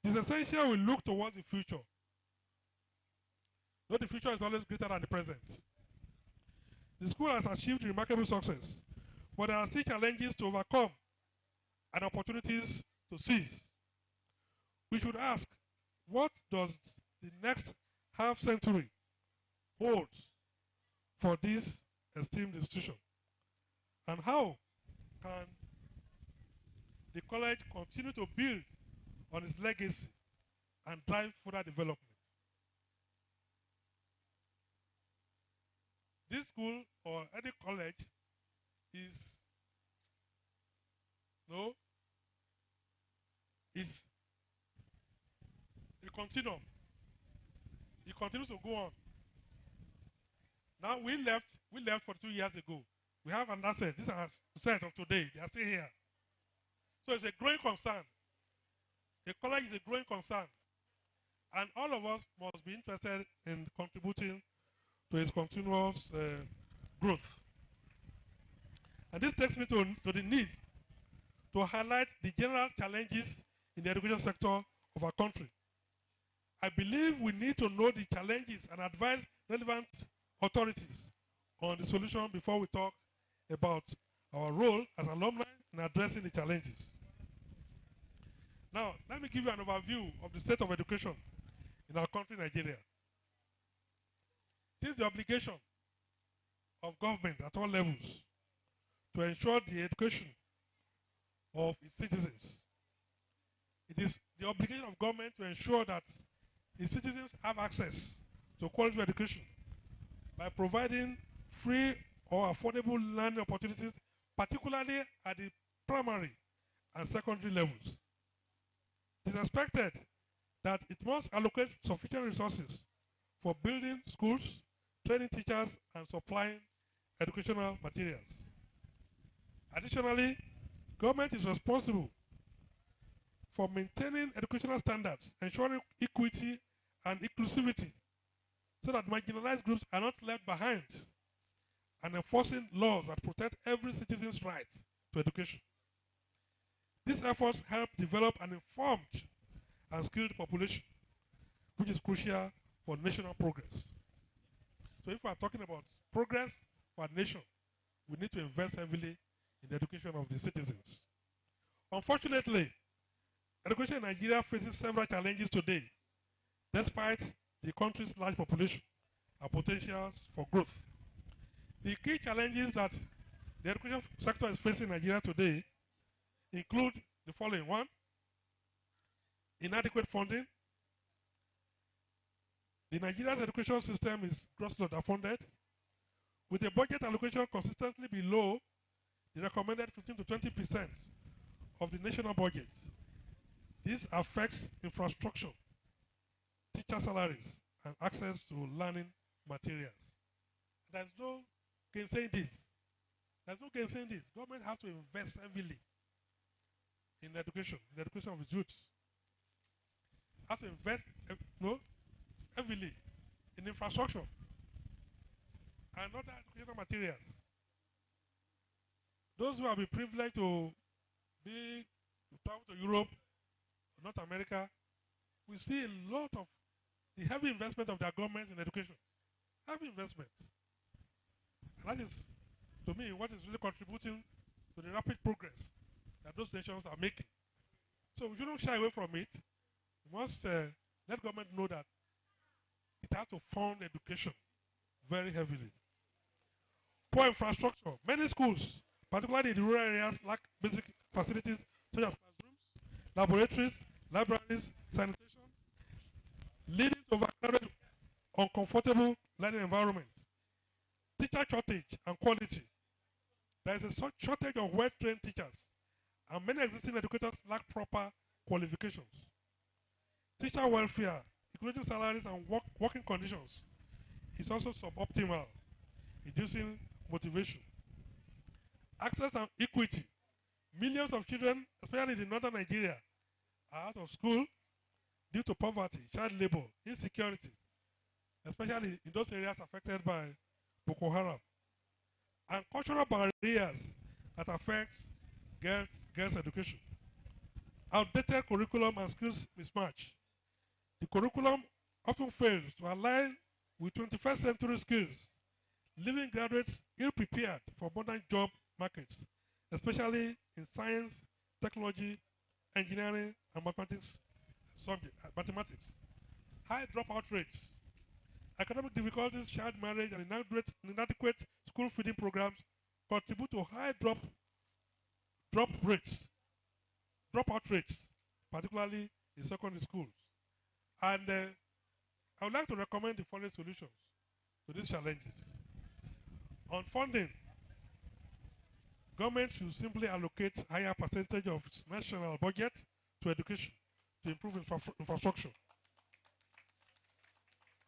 it is essential we look towards the future. Though the future is always greater than the present. The school has achieved remarkable success, but there are still challenges to overcome and opportunities to seize. We should ask, what does the next half century hold for this esteemed institution? And how can the college continue to build on its legacy and drive further development? This school or any college is it's a continuum. It continues to go on. Now we left 42 years ago. We have an asset. This is our set of today. They are still here. So it's a growing concern. A college is a growing concern. And all of us must be interested in contributing to its continuous growth. And this takes me to the need to highlight the general challenges in the education sector of our country. I believe we need to know the challenges and advise relevant authorities on the solution before we talk about our role as alumni in addressing the challenges. Now, let me give you an overview of the state of education in our country, Nigeria. It is the obligation of government at all levels to ensure the education of its citizens. It is the obligation of government to ensure that its citizens have access to quality education by providing free or affordable learning opportunities, particularly at the primary and secondary levels. It is expected that it must allocate sufficient resources for building schools, training teachers, and supplying educational materials. Additionally, government is responsible for maintaining educational standards, ensuring equity and inclusivity so that marginalized groups are not left behind, and enforcing laws that protect every citizen's right to education. These efforts help develop an informed and skilled population, which is crucial for national progress. So if we are talking about progress for our nation, we need to invest heavily in the education of the citizens. Unfortunately, education in Nigeria faces several challenges today, despite the country's large population and potentials for growth. The key challenges that the education sector is facing in Nigeria today include the following. One, inadequate funding. The Nigeria's education system is grossly underfunded, with a budget allocation consistently below the recommended 15 to 20% of the national budget. This affects infrastructure, teacher salaries, and access to learning materials. There's no gainsaying this. There's no gainsaying this. Government has to invest heavily in education, the education of its youths. Has to invest heavily in infrastructure and other educational materials. Those who have been privileged to travel to Europe, North America, we see a lot of the heavy investment of their governments in education. Heavy investment. And that is, to me, what is really contributing to the rapid progress that those nations are making. So we shouldn't shy away from it. We must let government know that it has to fund education very heavily. Poor infrastructure. Many schools, particularly in the rural areas, lack basic facilities such as classrooms, laboratories, libraries, sanitation, leading to overcrowded, uncomfortable learning environment. Teacher shortage and quality. There is a shortage of well-trained teachers, and many existing educators lack proper qualifications. Teacher welfare, including salaries and working conditions, is also suboptimal, reducing motivation. Access and equity. Millions of children, especially in northern Nigeria, are out of school due to poverty, child labor, insecurity, especially in those areas affected by Boko Haram, and cultural barriers that affect girls' education. Outdated curriculum and skills mismatch. The curriculum often fails to align with 21st century skills, leaving graduates ill-prepared for modern job markets, especially in science, technology, engineering, and mathematics. High dropout rates. Academic difficulties, child marriage, and inadequate school feeding programs contribute to high dropout rates, particularly in secondary schools. And I would like to recommend the following solutions to these challenges. On funding, government should simply allocate higher percentage of its national budget to education to improve infrastructure,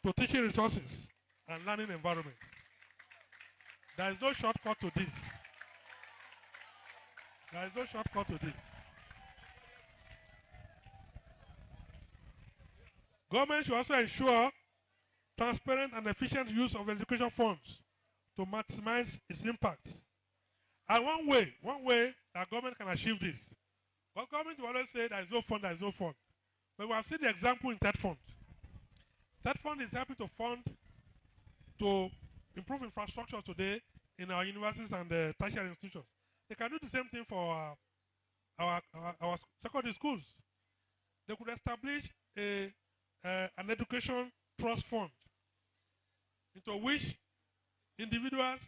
to teaching resources and learning environments. There is no shortcut to this. There is no shortcut to this. Government should also ensure transparent and efficient use of education funds to maximize its impact. And one way that government can achieve this, because government will always say there is no fund, there is no fund. But we have seen the example in TED Fund. TED Fund is helping to fund to improve infrastructure today in our universities and tertiary institutions. They can do the same thing for our secondary schools. They could establish an education trust fund into which individuals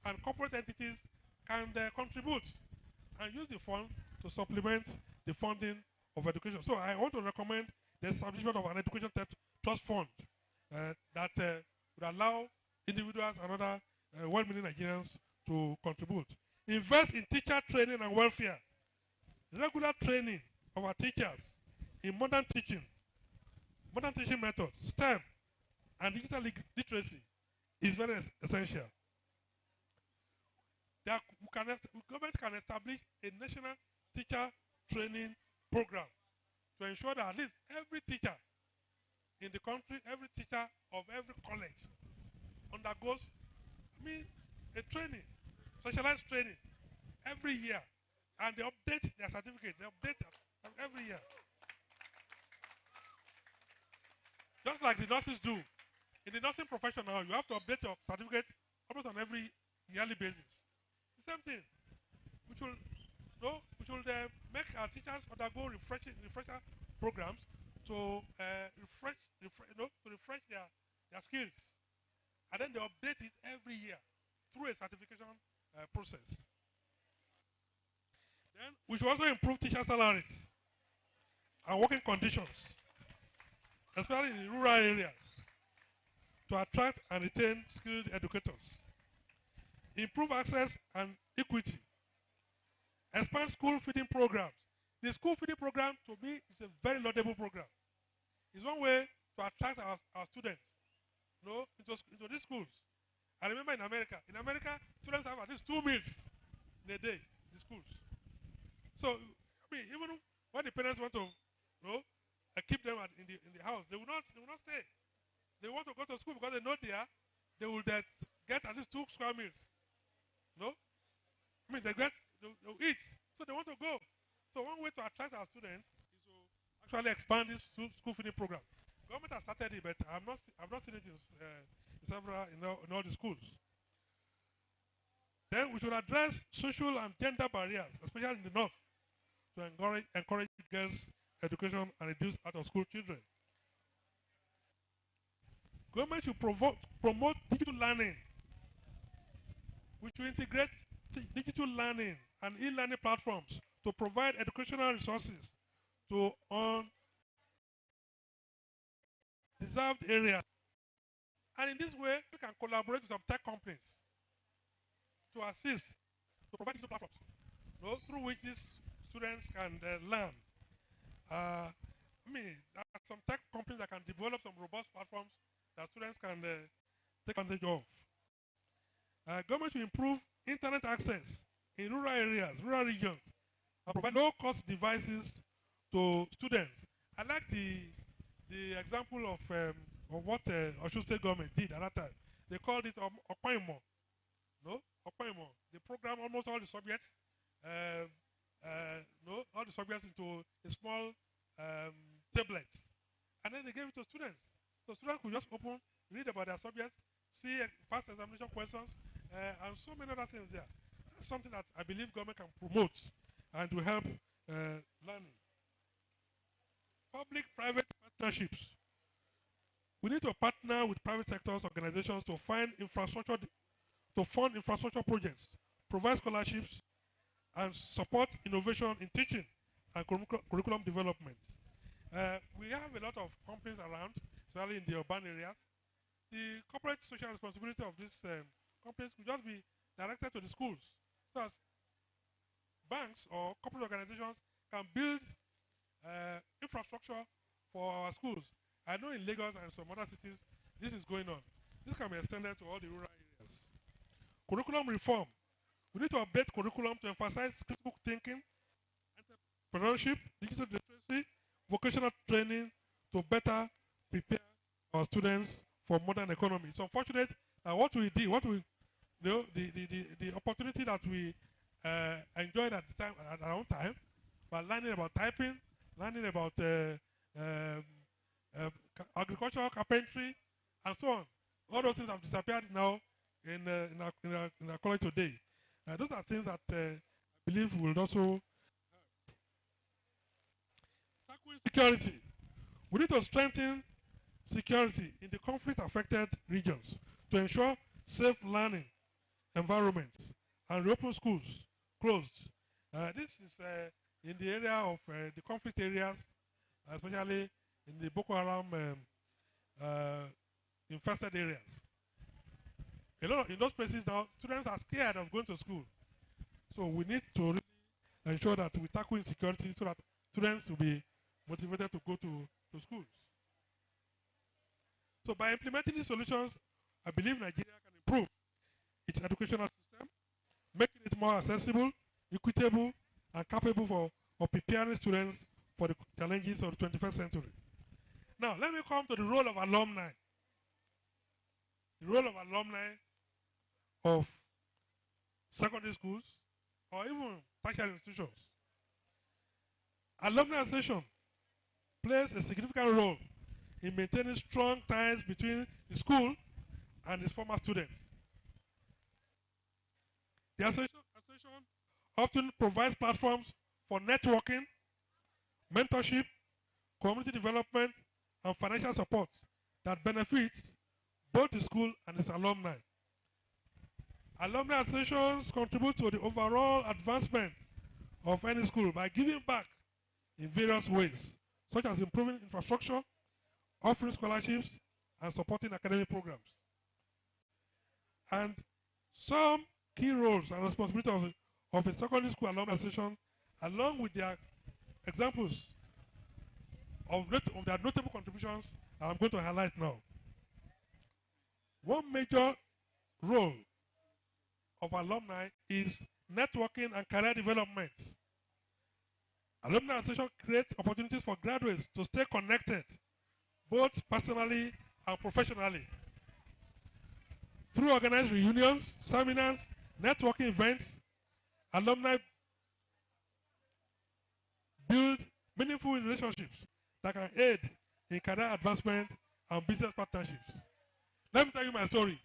and corporate entities can contribute and use the fund to supplement the funding of education. So I want to recommend the establishment of an education trust fund that would allow individuals and other well-meaning Nigerians to contribute. Invest in teacher training and welfare. Regular training of our teachers in modern teaching methods, STEM, and digital literacy is very essential. Government can establish a national teacher training program to ensure that at least every teacher in the country, every teacher of every college undergoes, a training, specialized training every year, and they update their certificate. They update them every year, just like the nurses do. In the nursing profession now, you have to update your certificate almost on every yearly basis. The same thing, which will No, we should make our teachers undergo refresher programs to refresh their skills, and then they update it every year through a certification process. Then we should also improve teacher salaries and working conditions, especially in rural areas, to attract and retain skilled educators. Improve access and equity. Expand school feeding programs. The school feeding program, to me, is a very laudable program. It's one way to attract our students, into these schools. I remember in America, students have at least 2 meals in a day in the schools. So, I mean, even when the parents want to, keep them in the house, they will not stay. They want to go to school because they know they will get at least 2 square meals. No, I mean they'll eat, so they want to go. So one way to attract our students is to actually expand this school feeding program. Government has started it, but I've not seen it in all the schools. Then we should address social and gender barriers, especially in the north, to encourage girls' education and reduce out-of-school children. Government should promote digital learning. We should integrate digital learning and e-learning platforms to provide educational resources to undeserved areas. And in this way, we can collaborate with some tech companies to assist, to provide digital platforms, through which these students can learn. I mean, there are some tech companies that can develop some robust platforms that students can take advantage of. Government should improve internet access in rural areas, rural regions, and provide low-cost devices to students. I like the example of what Osun State government did at that time. They called it Okwaimo. Okwaimo. They programmed almost all the subjects, all the subjects into a small tablet, and then they gave it to students. So students could just read about their subjects, see past examination questions, and so many other things there. That's something that I believe government can promote and will help learning. Public-private partnerships. We need to partner with private sectors organizations to fund infrastructure projects, provide scholarships, and support innovation in teaching and curriculum development. We have a lot of companies around, especially in the urban areas. The corporate social responsibility of these companies will just be directed to the schools. So as banks or corporate organizations can build infrastructure for our schools. I know in Lagos and some other cities, this is going on. This can be extended to all the rural areas. Curriculum reform. We need to update curriculum to emphasize critical thinking, entrepreneurship, digital literacy, vocational training to better prepare our students for modern economy. It's unfortunate that the opportunity that we enjoyed at our own time, by learning about typing, learning about agricultural carpentry, and so on. All those things have disappeared now in our college today. Those are things that I believe will also help. Tackling security. We need to strengthen security in the conflict-affected regions to ensure safe learning environments and reopen schools closed. This is in the area of the conflict areas, especially in the Boko Haram infested areas. In those places now, students are scared of going to school. So we need to really ensure that we tackle insecurity so that students will be motivated to go to schools. So by implementing these solutions, I believe Nigeria can improve its educational system, making it more accessible, equitable, and capable of preparing students for the challenges of the 21st century. Now, let me come to the role of alumni. The role of alumni of secondary schools or even tertiary institutions. Alumni association plays a significant role in maintaining strong ties between the school and its former students. The association often provides platforms for networking, mentorship, community development, and financial support that benefits both the school and its alumni. Alumni associations contribute to the overall advancement of any school by giving back in various ways, such as improving infrastructure, offering scholarships, and supporting academic programs. And some key roles and responsibilities of a secondary school alumni association, along with their examples of their notable contributions, I'm going to highlight now. One major role of alumni is networking and career development. Alumni association creates opportunities for graduates to stay connected, both personally and professionally. Through organized reunions, seminars, networking events, alumni build meaningful relationships that can aid in career advancement and business partnerships. Let me tell you my story.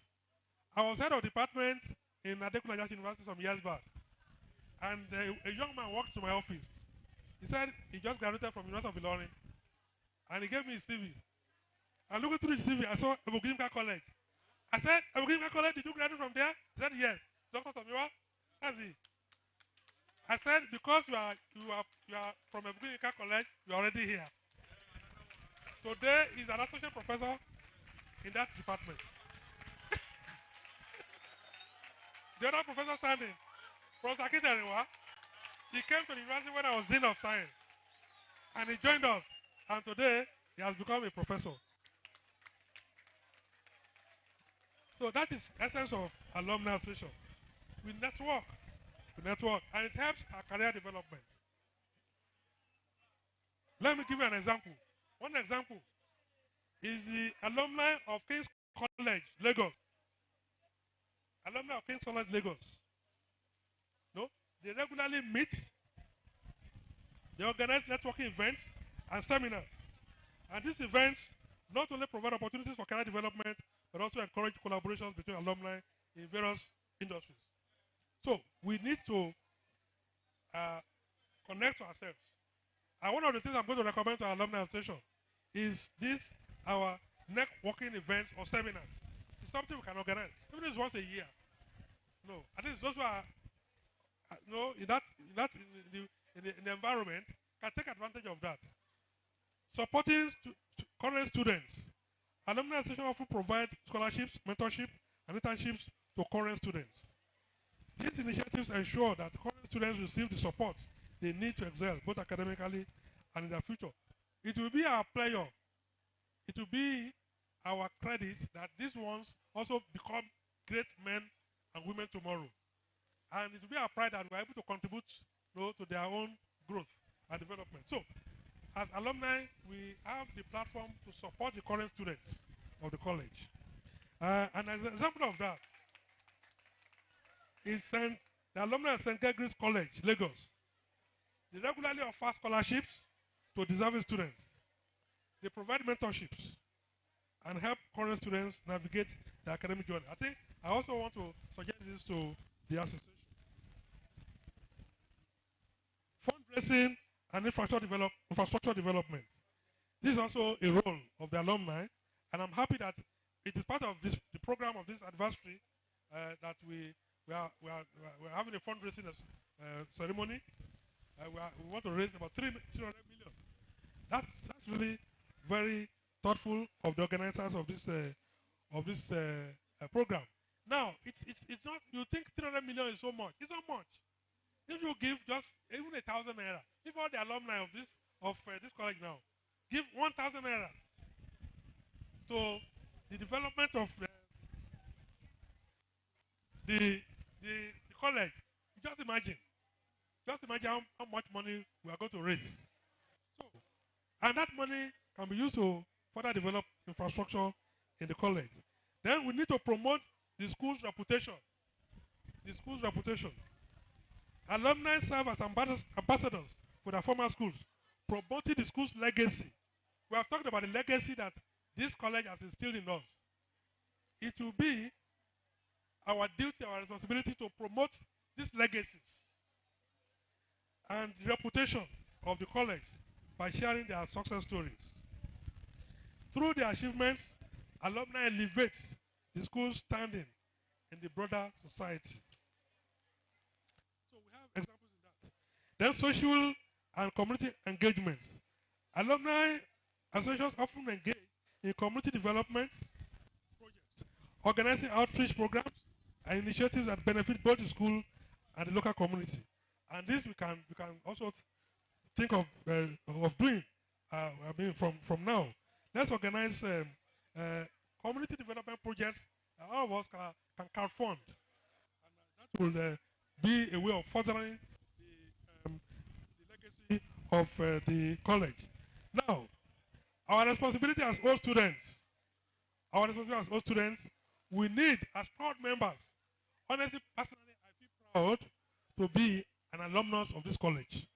I was head of department in Adekunle University some years back, and a young man walked to my office. He said he just graduated from University of Ilorin, and he gave me his CV. I looked through the CV, I saw Ebugimka College. I said, Ebugimka College, did you graduate from there? He said, yes. Dr. Tomiwa, that's it. I said, because you are from Ebugimka College, you are already here. Today, he's an associate professor in that department. The other professor standing, Professor Akindariwa, he came to the university when I was Dean of Science. And he joined us. And today, he has become a professor. So that is the essence of alumni association. We network, and it helps our career development. Let me give you an example. One example is the alumni of King's College, Lagos. Alumni of King's College, Lagos. No, they regularly meet. They organize networking events and seminars. And these events not only provide opportunities for career development, but also encourage collaborations between alumni in various industries. So we need to connect to ourselves. And one of the things I'm going to recommend to our alumni association is this, our networking events or seminars. It's something we can organize. Even if it's once a year. No, at least those who are in the environment can take advantage of that. Supporting current students. Alumni association often provide scholarships, mentorship, and internships to current students. These initiatives ensure that current students receive the support they need to excel, both academically and in their future. It will be our pleasure, it will be our credit that these ones also become great men and women tomorrow. And it will be our pride that we're able to contribute to their own growth and development. So, as alumni, we have the platform to support the current students of the college. And as an example of that is the alumni of St. Gregory's College, Lagos. They regularly offer scholarships to deserving students. They provide mentorships and help current students navigate the academic journey. I think I also want to suggest this to the association. Fundraising and infrastructure development. This is also a role of the alumni, and I'm happy that it is part of the program of this anniversary that we're having a fundraising ceremony. We want to raise about 300 million. That's really very thoughtful of the organizers of this program. Now, it's not. You think 300 million is so much? It's not much. If you give just even 1,000 naira, if all the alumni of this college now give 1,000 naira to the development of the college, just imagine how much money we are going to raise. So, and that money can be used to further develop infrastructure in the college. Then we need to promote the school's reputation. The school's reputation. Alumni serve as ambassadors for their former schools, promoting the school's legacy. We have talked about the legacy that this college has instilled in us. It will be our duty, our responsibility to promote these legacies and the reputation of the college by sharing their success stories. Through their achievements, alumni elevate the school's standing in the broader society. So we have examples in that. Then social and community engagements. Alumni associations often engage in community development projects, organizing outreach programs and initiatives that benefit both the school and the local community. And this we can also think of doing. From now, let's organize community development projects that all of us can crowdfund, and that will be a way of furthering the legacy of the college. Now, our responsibility as all students, we need, as proud members, honestly, personally, I feel proud to be an alumnus of this college.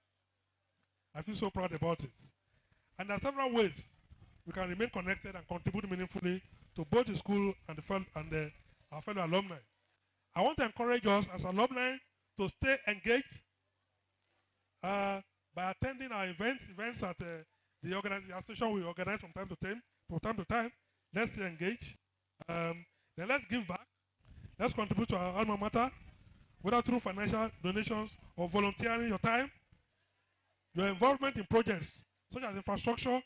I feel so proud about it. And there are several ways we can remain connected and contribute meaningfully to both the school and our fellow alumni. I want to encourage us as alumni to stay engaged by attending our events at the association we organize from time to time. Let's stay engaged. Then let's give back. Let's contribute to our alma mater, whether through financial donations or volunteering your time. Your involvement in projects such as infrastructure,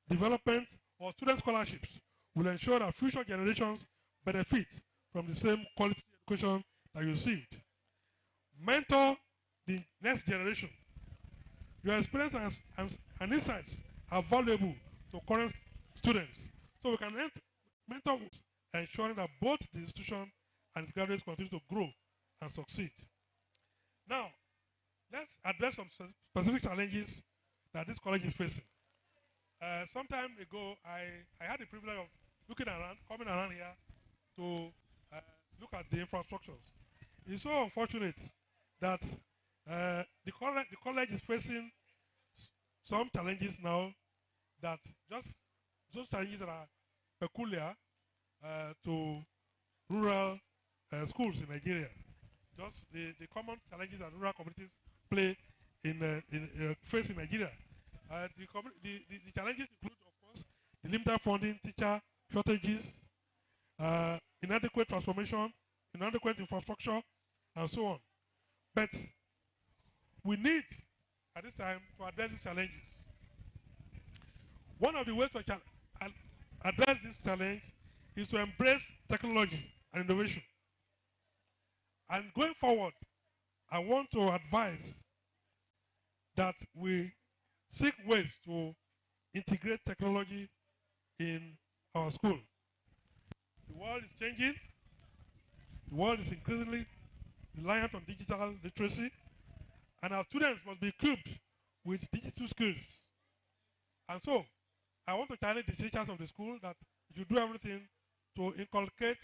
development, or student scholarships will ensure that future generations benefit from the same quality education that you received. Mentor the next generation. Your experience and insights are valuable to current students. So we can mentor, ensuring that both the institution and its graduates continue to grow and succeed. Now, let's address some specific challenges that this college is facing. Some time ago, I had the privilege of coming around here to look at the infrastructures. It's so unfortunate that the college is facing some challenges now that just those challenges that are peculiar to rural schools in Nigeria. Just the common challenges that rural communities face in Nigeria. The challenges include, of course, the limited funding, teacher shortages, inadequate transformation, inadequate infrastructure, and so on. But we need, at this time, to address these challenges. One of the ways to address this challenge is to embrace technology and innovation. And going forward, I want to advise that we seek ways to integrate technology in our school. The world is changing. The world is increasingly reliant on digital literacy, and our students must be equipped with digital skills. And so, I want to challenge the teachers of the school that you do everything to inculcate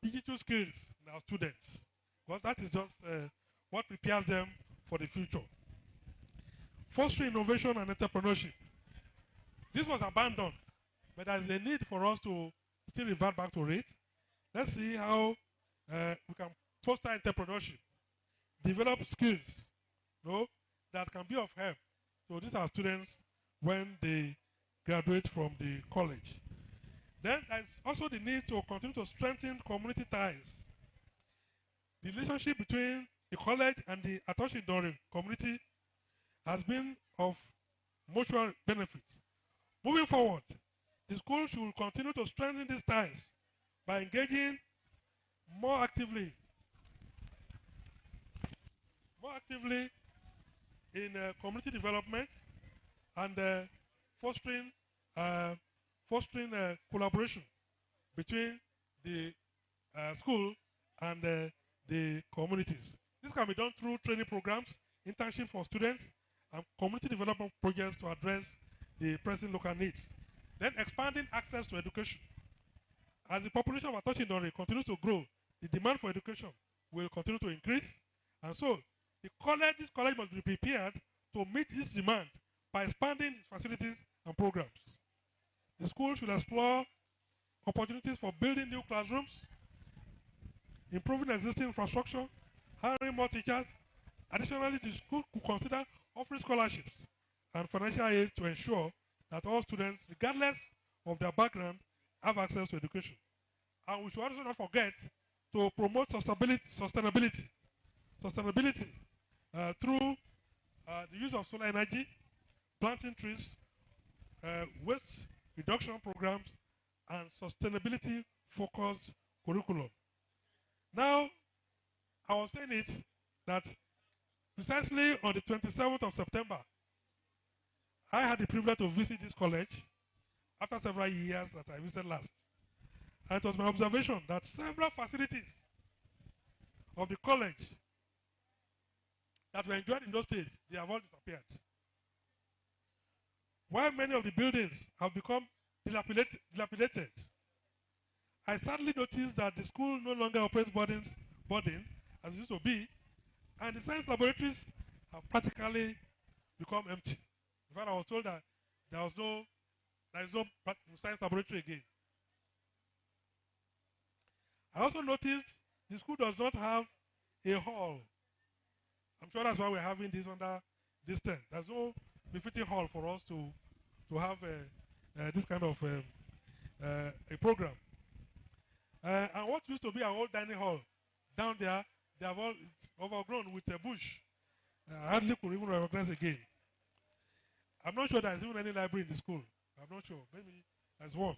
digital skills in our students, because that is just what prepares them for the future. Fostering innovation and entrepreneurship. This was abandoned, but there is a need for us to still revert back to it. Let's see how we can foster entrepreneurship, develop skills, that can be of help. So these are students when they graduate from the college. Then there's also the need to continue to strengthen community ties. The relationship between the college and the Atoshi-Idore community has been of mutual benefit. Moving forward, the school should continue to strengthen these ties by engaging more actively in community development and fostering collaboration between the school and the communities. This can be done through training programs, internships for students, and community development projects to address the pressing local needs. Then expanding access to education. As the population of Atoshi-Idore continues to grow, the demand for education will continue to increase. And so, this college must be prepared to meet this demand by expanding its facilities and programs. The school should explore opportunities for building new classrooms, improving existing infrastructure, hiring more teachers, Additionally, the school could consider offering scholarships and financial aid to ensure that all students, regardless of their background, have access to education. And we should also not forget to promote sustainability through the use of solar energy, planting trees, waste reduction programs, and sustainability-focused curriculum. Now, I was saying it that precisely on the 27th of September, I had the privilege to visit this college after several years that I visited last. And it was my observation that several facilities of the college that were enjoyed in those days, they have all disappeared. While many of the buildings have become dilapidated, I sadly noticed that the school no longer operates boarding as it used to be, and the science laboratories have practically become empty. In fact, I was told that there is no science laboratory again. I also noticed the school does not have a hall. I'm sure that's why we're having this under this tent. There's no befitting hall for us to have this kind of a program. And what used to be our old dining hall down there, they have all it's overgrown with a bush. I hardly could even recognize again. I'm not sure there's even any library in the school. I'm not sure. Maybe there's one.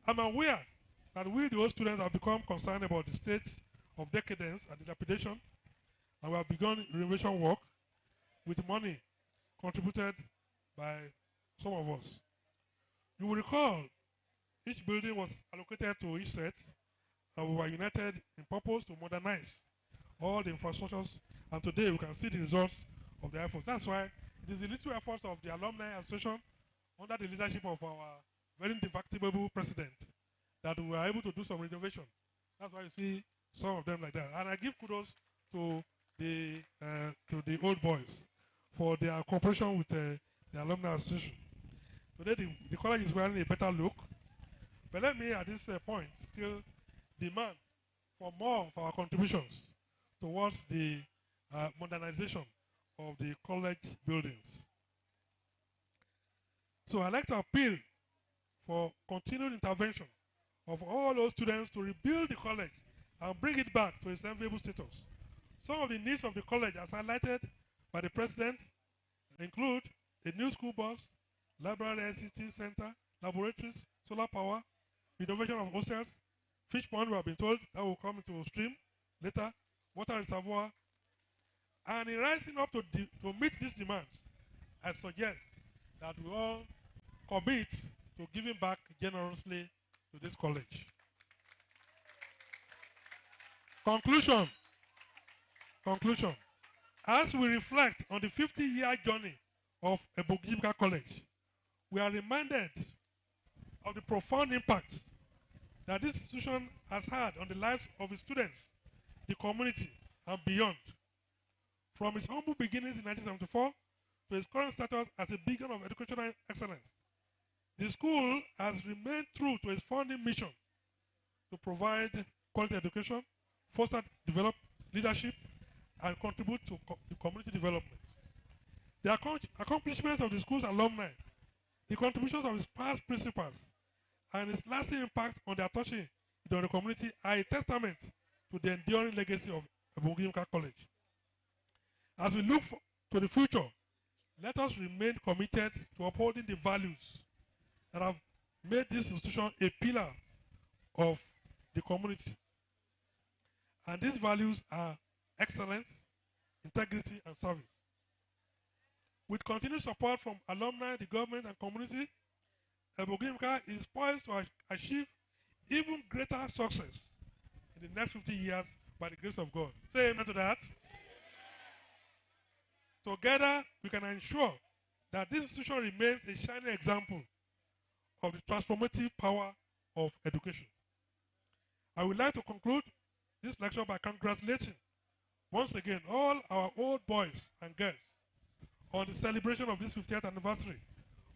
I'm aware that we, the old students, have become concerned about the state of decadence and dilapidation, and we have begun renovation work with money contributed by some of us. You will recall each building was allocated to each set, and we were united in purpose to modernize all the infrastructures, and today we can see the results of the efforts. That's why it is the little efforts of the Alumni Association under the leadership of our very indefatigable president that we were able to do some renovation. That's why you see some of them like that. And I give kudos to the old boys for their cooperation with the Alumni Association. Today the college is wearing a better look, but let me at this point still demand for more of our contributions towards the modernization of the college buildings. So I'd like to appeal for continued intervention of all those students to rebuild the college and bring it back to its enviable status. Some of the needs of the college, as highlighted by the president, include a new school bus, library ICT center, laboratories, solar power, renovation of hostels, fish pond, we have been told that will come into stream later, water reservoir. And in rising up to meet these demands, I suggest that we all commit to giving back generously to this college. Conclusion. As we reflect on the 50-year journey of Ebugimka College, we are reminded of the profound impact that this institution has had on the lives of its students, the community, and beyond. From its humble beginnings in 1974 to its current status as a beacon of educational excellence, the school has remained true to its founding mission to provide quality education, foster leadership, and contribute to the community development. The accomplishments of the school's alumni, the contributions of its past principals, and its lasting impact on their touching on the community are a testament to the enduring legacy of Ebugimka College. As we look to the future, let us remain committed to upholding the values that have made this institution a pillar of the community. And these values are excellence, integrity, and service. With continued support from alumni, the government, and community, Ebugimka is poised to achieve even greater success in the next 50 years by the grace of God. Say amen to that. Together, we can ensure that this institution remains a shining example of the transformative power of education. I would like to conclude this lecture by congratulating once again all our old boys and girls on the celebration of this 50th anniversary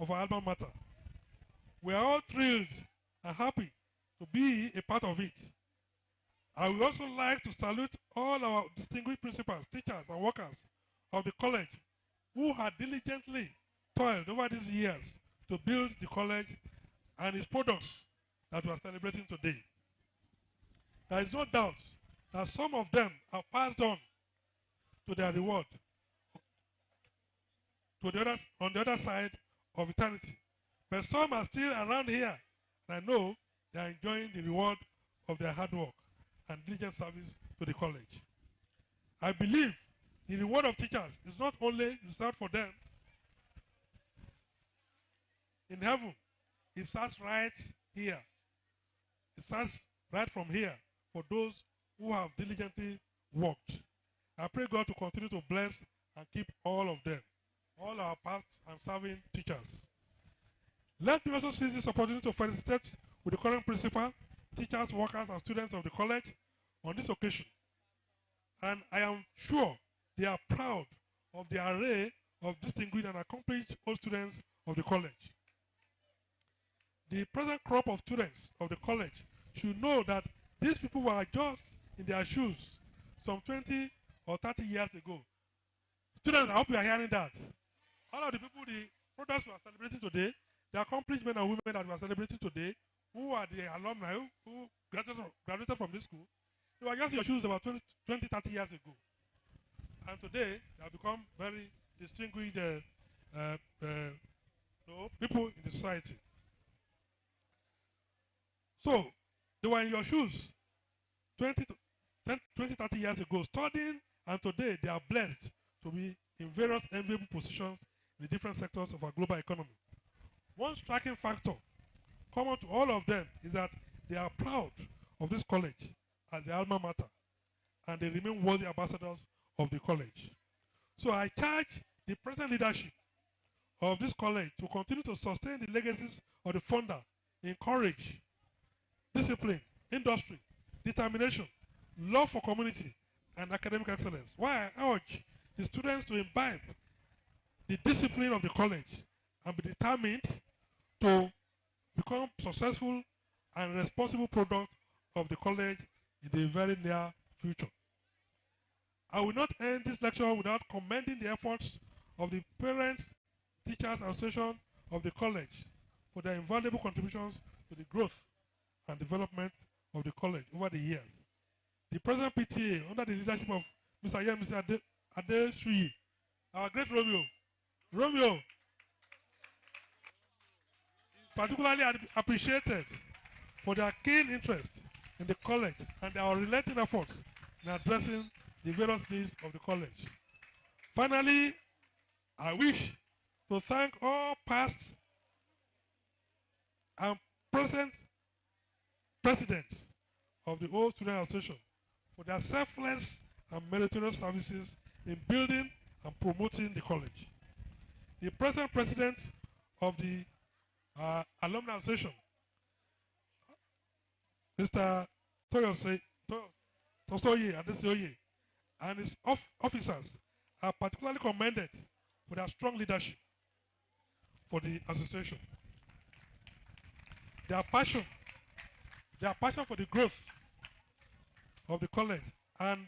of our alma mater. We are all thrilled and happy to be a part of it. I would also like to salute all our distinguished principals, teachers, and workers of the college who had diligently toiled over these years to build the college and its products that we are celebrating today. There is no doubt that some of them have passed on to their reward on the other side of eternity. But some are still around here, and I know they are enjoying the reward of their hard work and diligent service to the college. I believe the reward of teachers is not only reserved for them in heaven, it starts right here. It starts right from here for those who have diligently worked. I pray God to continue to bless and keep all of them, all our past and serving teachers. Let me also seize this opportunity to felicitate with the current principal, teachers, workers, and students of the college on this occasion. And I am sure they are proud of the array of distinguished and accomplished old students of the college. The present crop of students of the college should know that these people were just in their shoes some 20 or 30 years ago. Students, I hope you are hearing that. All of the people, the products we are celebrating today, the accomplished men and women that we are celebrating today, who are the alumni who graduated from this school, they were just in your shoes about 20, 30 years ago. And today, they have become very distinguished people in the society. So, they were in your shoes 20, 30 years ago, studying, and today they are blessed to be in various enviable positions in the different sectors of our global economy. One striking factor common to all of them is that they are proud of this college as their alma mater, and they remain worthy ambassadors of the college. So I charge the present leadership of this college to continue to sustain the legacies of the founder in courage, discipline, industry, determination, love for community, and academic excellence. While I urge the students to imbibe the discipline of the college and be determined to become successful and responsible product of the college in the very near future. I will not end this lecture without commending the efforts of the Parents Teachers Association of the college for their invaluable contributions to the growth and development of the college over the years. The present PTA, under the leadership of Mr. Yemisi Adeshuyi, our great Romeo, is particularly appreciated for their keen interest in the college and their unrelenting efforts in addressing the various needs of the college. Finally, I wish to thank all past and present presidents of the Old Student Association for their selfless and meritorious services in building and promoting the college. The present president of the Alumni Association, Mr. Tosoye Adesoye, and his officers are particularly commended for their strong leadership for the association. Their passion for the growth of the college and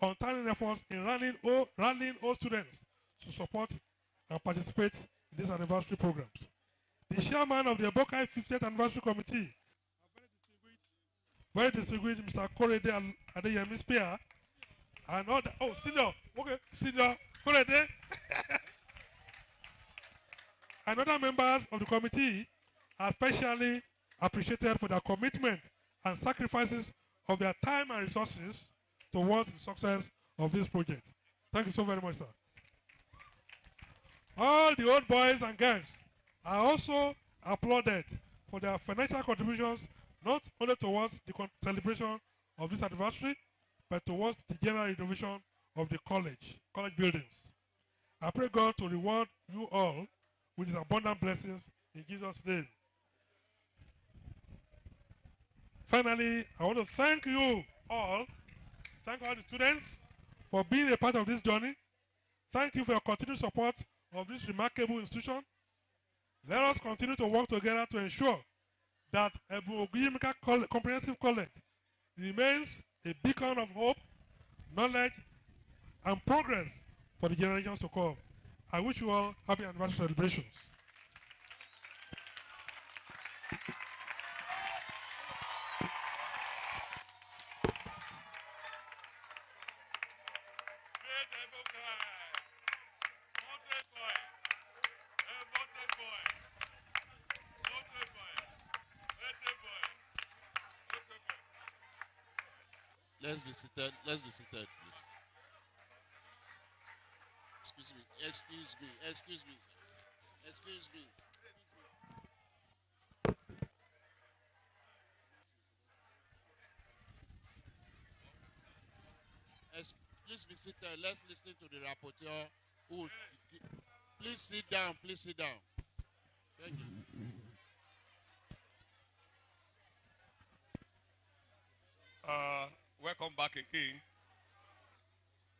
untiring efforts in rallying all students to support and participate in these anniversary programs. The chairman of the Ebokai 50th Anniversary Committee, very distinguished Mr. Korede Adeyemi Spear, and other, senior Korede, and other members of the committee are especially appreciated for their commitment and sacrifices of their time and resources towards the success of this project. Thank you so very much, sir. All the old boys and girls are also applauded for their financial contributions, not only towards the celebration of this anniversary, but towards the general renovation of the college buildings. I pray God to reward you all with his abundant blessings in Jesus' name. Finally, I want to thank you all, thank all the students for being a part of this journey. Thank you for your continued support of this remarkable institution. Let us continue to work together to ensure that Ebu Oguyimika Comprehensive College remains a beacon of hope, knowledge, and progress for the generations to come. I wish you all happy anniversary celebrations. Let's be seated. Let's be seated, please. Excuse me. Excuse me. Excuse me. Excuse me. Please be seated. Let's listen to the rapporteur. Who, please sit down. Please sit down. Thank you. Welcome back again.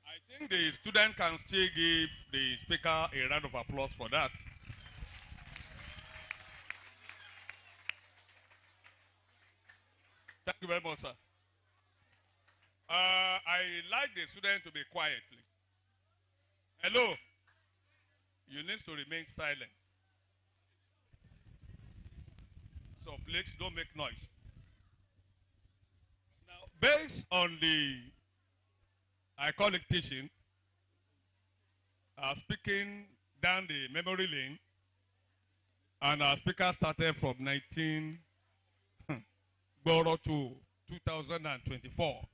I think the student can still give the speaker a round of applause for that. Thank you very much, sir. I like the student to be quiet, please. Hello. You need to remain silent. So please don't make noise. Now, based on the, I call it teaching, speaking down the memory lane, and our speaker started from 19 to 2024.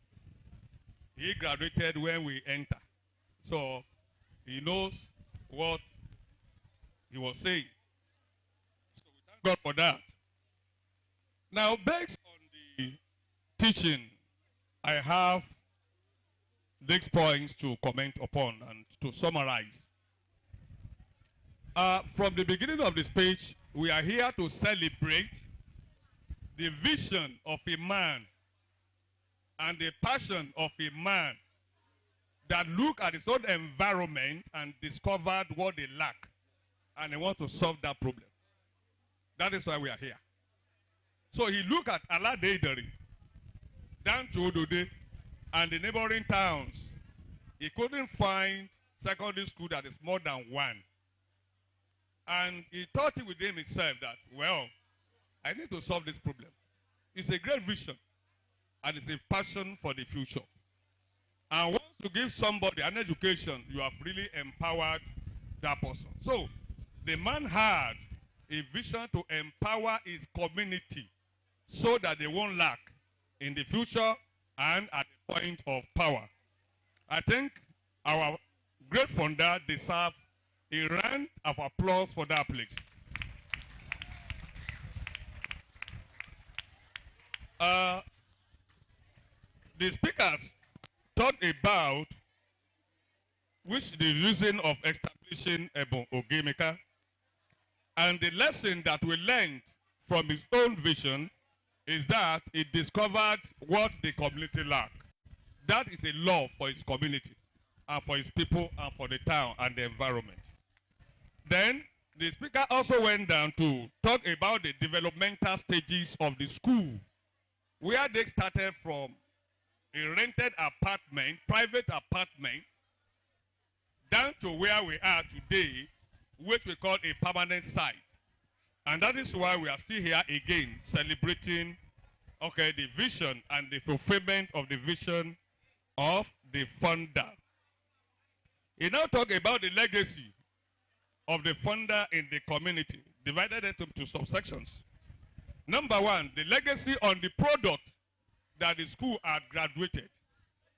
He graduated when we enter. So he knows what he was saying. So we thank God for that. Now, based on the teaching, I have these points to comment upon and to summarize. From the beginning of the speech, we are here to celebrate the vision of a man and the passion of a man that looked at his own environment and discovered what they lack, and they want to solve that problem. That is why we are here. So he looked at Aladeideri, down to Odode, and the neighboring towns. He couldn't find secondary school that is more than one. And he thought within himself that, well, I need to solve this problem. It's a great vision, and it's a passion for the future. And once you give somebody an education, you have really empowered that person. So the man had a vision to empower his community so that they won't lack in the future and at the point of power. I think our great founder deserves a round of applause for that, please. The speakers talked about the reason of establishing Ebon Ogemeka, and the lesson that we learned from his own vision is that he discovered what the community lacked. That is a love for his community and for his people and for the town and the environment. Then the speaker also went down to talk about the developmental stages of the school, where they started from a rented apartment, private apartment, down to where we are today, which we call a permanent site. And that is why we are still here again, celebrating, the vision and the fulfillment of the vision of the founder. He now talk about the legacy of the founder in the community, divided it into subsections. Number one, the legacy on the product that the school had graduated.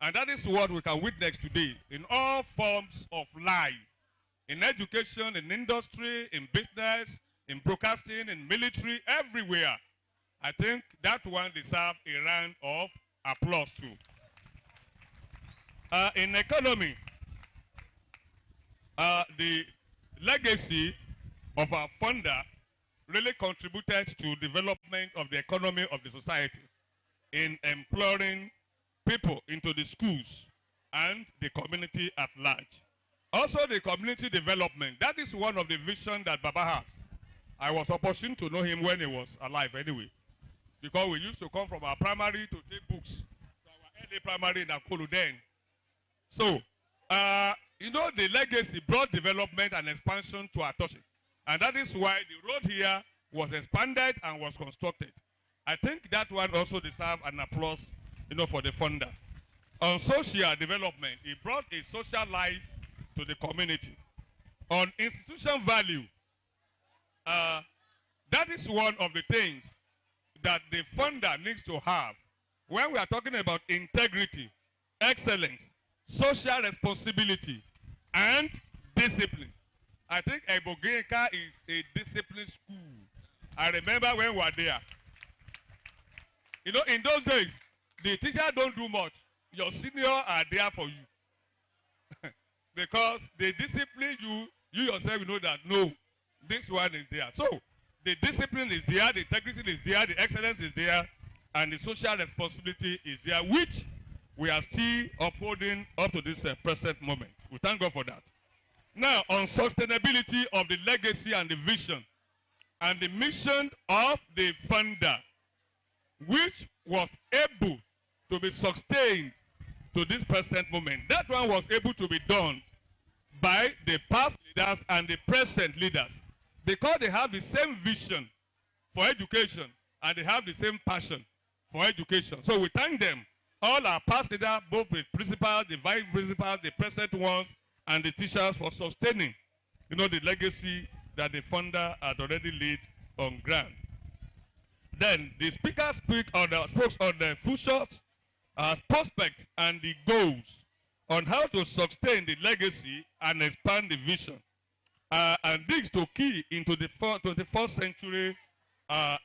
And that is what we can witness today in all forms of life, in education, in industry, in business, in broadcasting, in military, everywhere. I think that one deserves a round of applause too. In economy, the legacy of our founder really contributed to development of the economy of the society in employing people into the schools and the community at large. Also the community development, that is one of the visions that Baba has. I was opportune to know him when he was alive anyway, because we used to come from our primary to take books to our Ade Primary in Akolu then. So, you know, the legacy brought development and expansion to Atoshi. And that is why the road here was expanded and was constructed. I think that one also deserves an applause, you know, for the funder. On social development, it brought a social life to the community. On institution value, that is one of the things that the funder needs to have when we are talking about integrity, excellence, social responsibility, and discipline. I think Ebogenka is a disciplined school. I remember when we were there. You know, in those days, the teacher don't do much. Your senior are there for you. Because they discipline you, you yourself you know that, no, this one is there. So, the discipline is there, the integrity is there, the excellence is there, and the social responsibility is there, which we are still upholding up to this present moment. We thank God for that. Now, on sustainability of the legacy and the vision and the mission of the funder, which was able to be sustained to this present moment. That one was able to be done by the past leaders and the present leaders because they have the same vision for education and they have the same passion for education. So we thank them, all our past leaders, both the principals, the vice principals, the present ones, and the teachers for sustaining, you know, the legacy that the funder had already laid on ground. Then the speaker spoke on the futures, prospects, and the goals on how to sustain the legacy and expand the vision. And this to key into the 21st century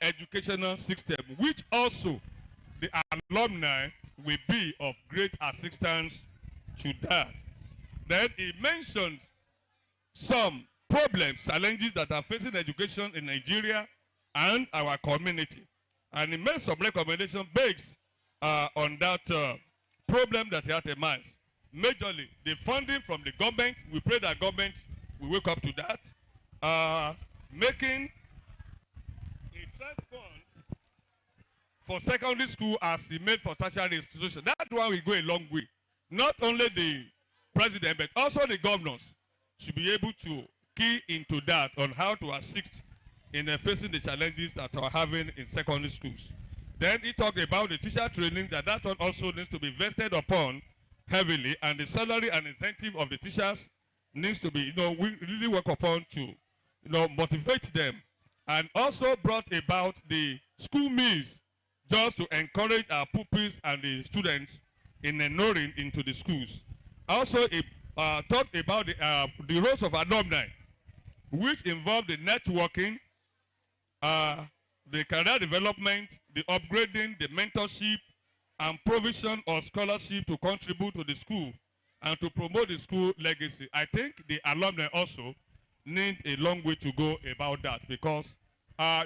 educational system, which also the alumni will be of great assistance to that. Then he mentioned some problems, challenges that are facing education in Nigeria and our community. And he made some recommendations based on that problem that he had in mind. Majorly, the funding from the government, we pray that government will wake up to that. Making a trust fund for secondary school as he made for tertiary institutions. That one will go a long way. Not only the president, but also the governors should be able to key into that on how to assist in facing the challenges that are having in secondary schools. Then he talked about the teacher training, that one also needs to be vested upon heavily, and the salary and incentive of the teachers needs to be, we really work upon to, motivate them. And also brought about the school meals just to encourage our pupils and the students in enrolling into the schools. Also, talked about the roles of alumni, which involve the networking, the career development, the upgrading, the mentorship, and provision of scholarship to contribute to the school and to promote the school legacy. I think the alumni also need a long way to go about that because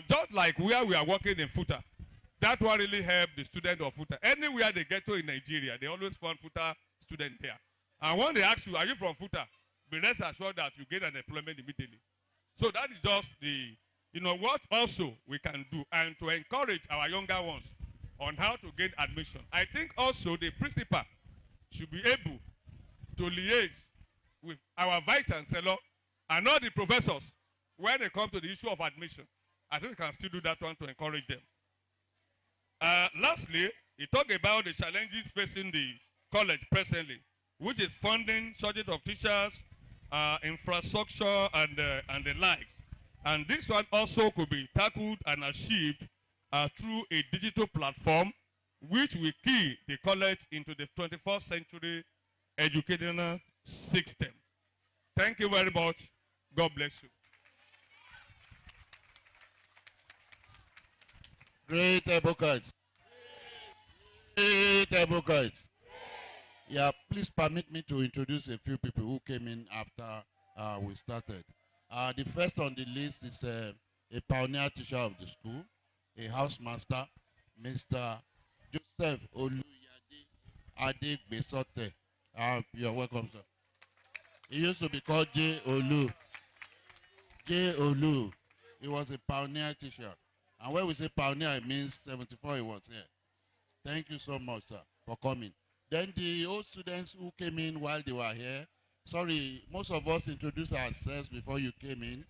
just like where we are working in FUTA, that one really help the student of FUTA. Anywhere they get to in Nigeria, they always find FUTA student there. And when they ask you, are you from FUTA? Be rest assured that you get an employment immediately. So that is just the, what also we can do and to encourage our younger ones on how to gain admission. I think also the principal should be able to liaise with our vice chancellor and all the professors when they come to the issue of admission. I think we can still do that one to encourage them. Lastly, he talked about the challenges facing the college presently, which is funding, shortage of teachers, infrastructure, and the likes. And this one also could be tackled and achieved through a digital platform, which will key the college into the 21st century educational system. Thank you very much. God bless you. Great advocates. Great advocates. Yeah, please permit me to introduce a few people who came in after we started. The first on the list is a pioneer teacher of the school, a housemaster, Mr. Joseph Oluyade Adegbesote. You're welcome, sir. He used to be called J. Olu. J. Olu. He was a pioneer teacher. And when we say pioneer, it means 74 he was here. Thank you so much, sir, for coming. Then the old students who came in while they were here, sorry, most of us introduced ourselves before you came in.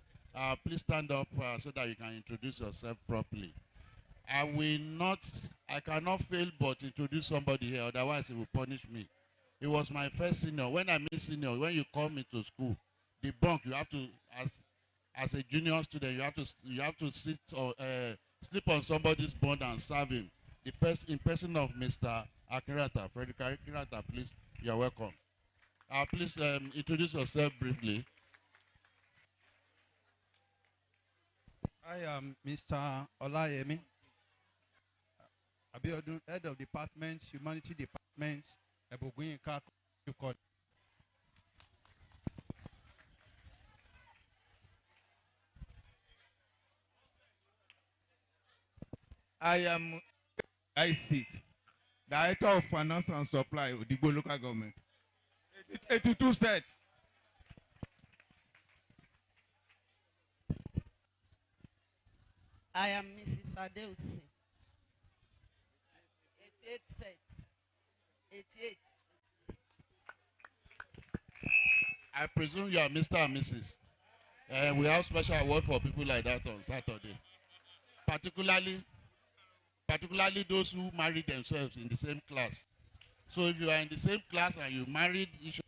Please stand up so that you can introduce yourself properly. I cannot fail but introduce somebody here, otherwise it will punish me. It was my first senior. When I mean senior, when you come into school, the bunk, you have to, as a junior student, you have to sit or sleep on somebody's bunk and serve him. In person of Mr. Akirata, Frederick Akirata, please, you're welcome. Please introduce yourself briefly. I am Mr. Olayemi Abiodun, Head of Department, Humanity Department, Ebuguyinka College. I am Isaac, Director of Finance and Supply, Odigbo Local Government. 82 set. I am Mrs. Adeusi. 88 set. 88. I presume you are Mr. and Mrs. We have special award for people like that on Saturday. Particularly those who married themselves in the same class. So if you are in the same class and you married each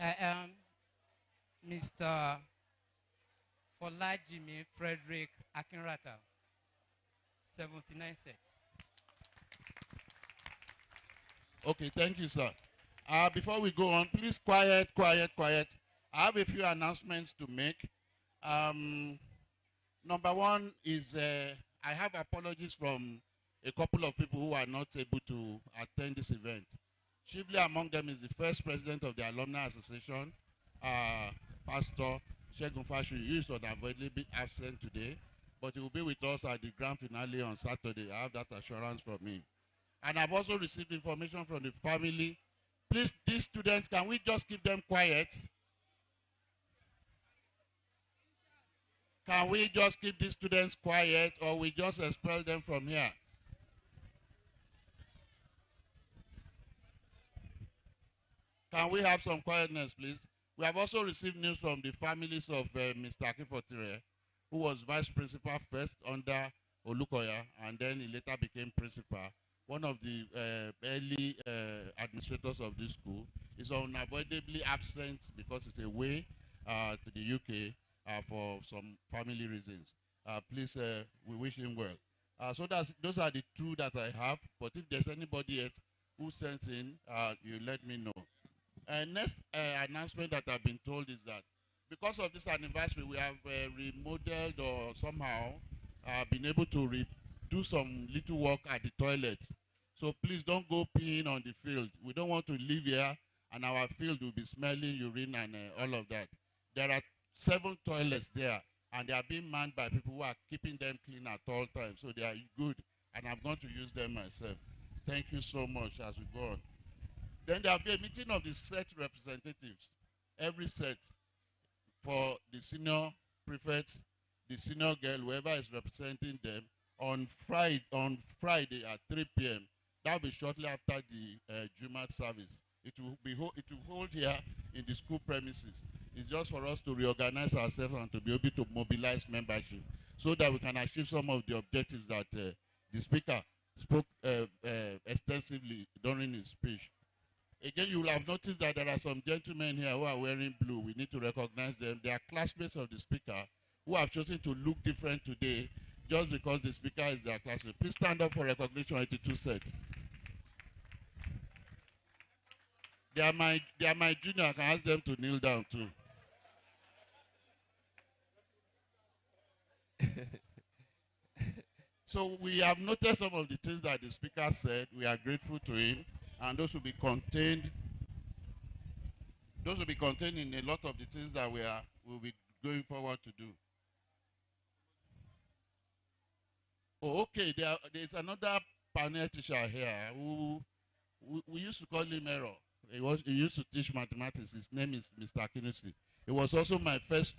I am Mr. Folajimi Frederick Akinrata, 79 set. Okay, thank you, sir. Before we go on, please quiet. I have a few announcements to make. Number one is I have apologies from a couple of people who are not able to attend this event. Chiefly among them is the first president of the Alumni Association, Pastor Shegun Fashu. He is unavoidably absent today, but he will be with us at the grand finale on Saturday. I have that assurance from him. And I've also received information from the family. Please, these students, can we just keep them quiet? Can we just keep these students quiet, or we just expel them from here? Can we have some quietness, please? We have also received news from the families of Mr. Akinfotire, who was vice principal first under Olukoya, and then he later became principal. One of the early administrators of this school is unavoidably absent because it's away to the UK for some family reasons. Please, we wish him well. So those are the two that I have, but if there's anybody else who sends in, you let me know. Next announcement that I've been told is that because of this anniversary, we have remodeled or somehow been able to do some little work at the toilet. So please don't go peeing on the field. We don't want to live here and our field will be smelling urine and all of that. There are 7 toilets there and they are being manned by people who are keeping them clean at all times. So they are good and I'm going to use them myself. Thank you so much as we go on. Then there will be a meeting of the set representatives, every set, for the senior prefects, the senior girl, whoever is representing them, on Friday at 3 p.m. That will be shortly after the Jumat service. It will hold here in the school premises. It's just for us to reorganize ourselves and to be able to mobilize membership so that we can achieve some of the objectives that the speaker spoke extensively during his speech. Again, you will have noticed that there are some gentlemen here who are wearing blue. We need to recognize them. They are classmates of the speaker who have chosen to look different today just because the speaker is their classmate. Please stand up for recognition 82 set. They are my junior. I can ask them to kneel down too. So we have noted some of the things that the speaker said. We are grateful to him. And those will be contained. Those will be contained in a lot of the things that will be going forward to do. Oh, okay. There's another pioneer teacher here who we used to call him Error. He used to teach mathematics. His name is Mr. Akinusi. He was also my first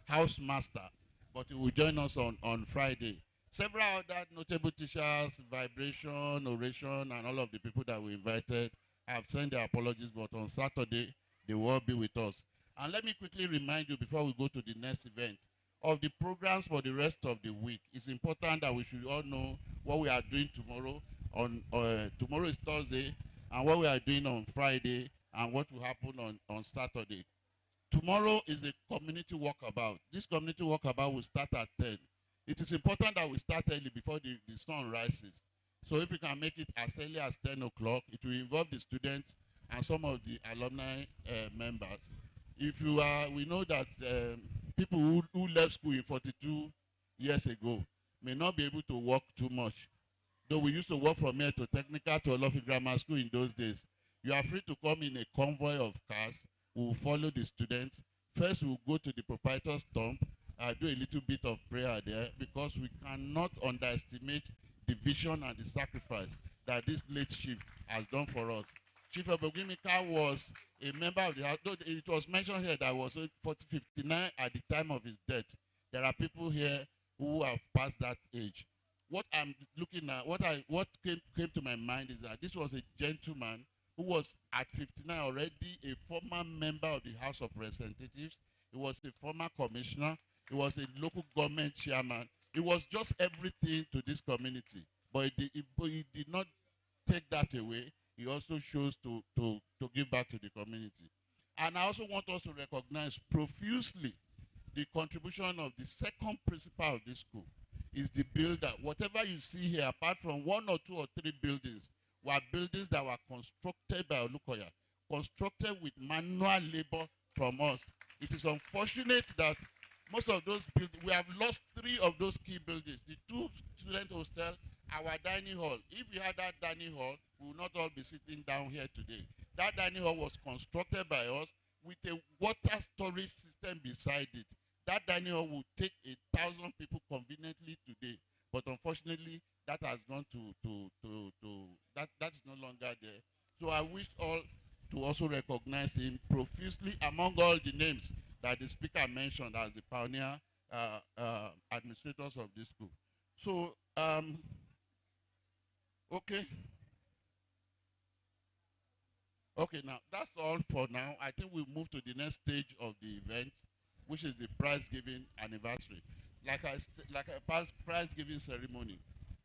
house master but he will join us on Friday. Several other notable teachers, vibration, oration, and all of the people that we invited have sent their apologies, but on Saturday, they will all be with us. And let me quickly remind you before we go to the next event of the programs for the rest of the week. It's important that we should all know what we are doing tomorrow. Tomorrow is Thursday, and what we are doing on Friday, and what will happen on Saturday. Tomorrow is a community walkabout. This community walkabout will start at 10. It is important that we start early before the sun rises. So if we can make it as early as 10 o'clock, it will involve the students and some of the alumni members. If you are, we know that people who left school in 42 years ago may not be able to walk too much. Though we used to walk from here to Technical to Olofi Grammar School in those days. You are free to come in a convoy of cars. We will follow the students. First, we'll go to the proprietor's tomb, do a little bit of prayer there, because we cannot underestimate the vision and the sacrifice that this late chief has done for us. Chief Obogimika was a member of the house. Though it was mentioned here that was 59 at the time of his death. There are people here who have passed that age. What I'm looking at, what came to my mind is that this was a gentleman who was at 59 already a former member of the House of Representatives. He was a former commissioner. He was a local government chairman. He was just everything to this community. But he did not take that away. He also chose to give back to the community. And I also want us to recognize profusely the contribution of the second principal of this school. Is the builder. Whatever you see here, apart from 1 or 2 or 3 buildings, were buildings that were constructed by Olukoya, constructed with manual labor from us. It is unfortunate that most of those buildings, we have lost 3 of those key buildings. The 2 student hostel, our dining hall. If we had that dining hall, we would not all be sitting down here today. That dining hall was constructed by us with a water storage system beside it. That dining hall will take 1,000 people conveniently today. But unfortunately, that has gone that is no longer there. So I wish all to also recognize him profusely among all the names that the speaker mentioned as the pioneer administrators of this school. So, okay. Okay, now that's all for now. I think we'll move to the next stage of the event, which is the prize giving anniversary. Like a prize giving ceremony.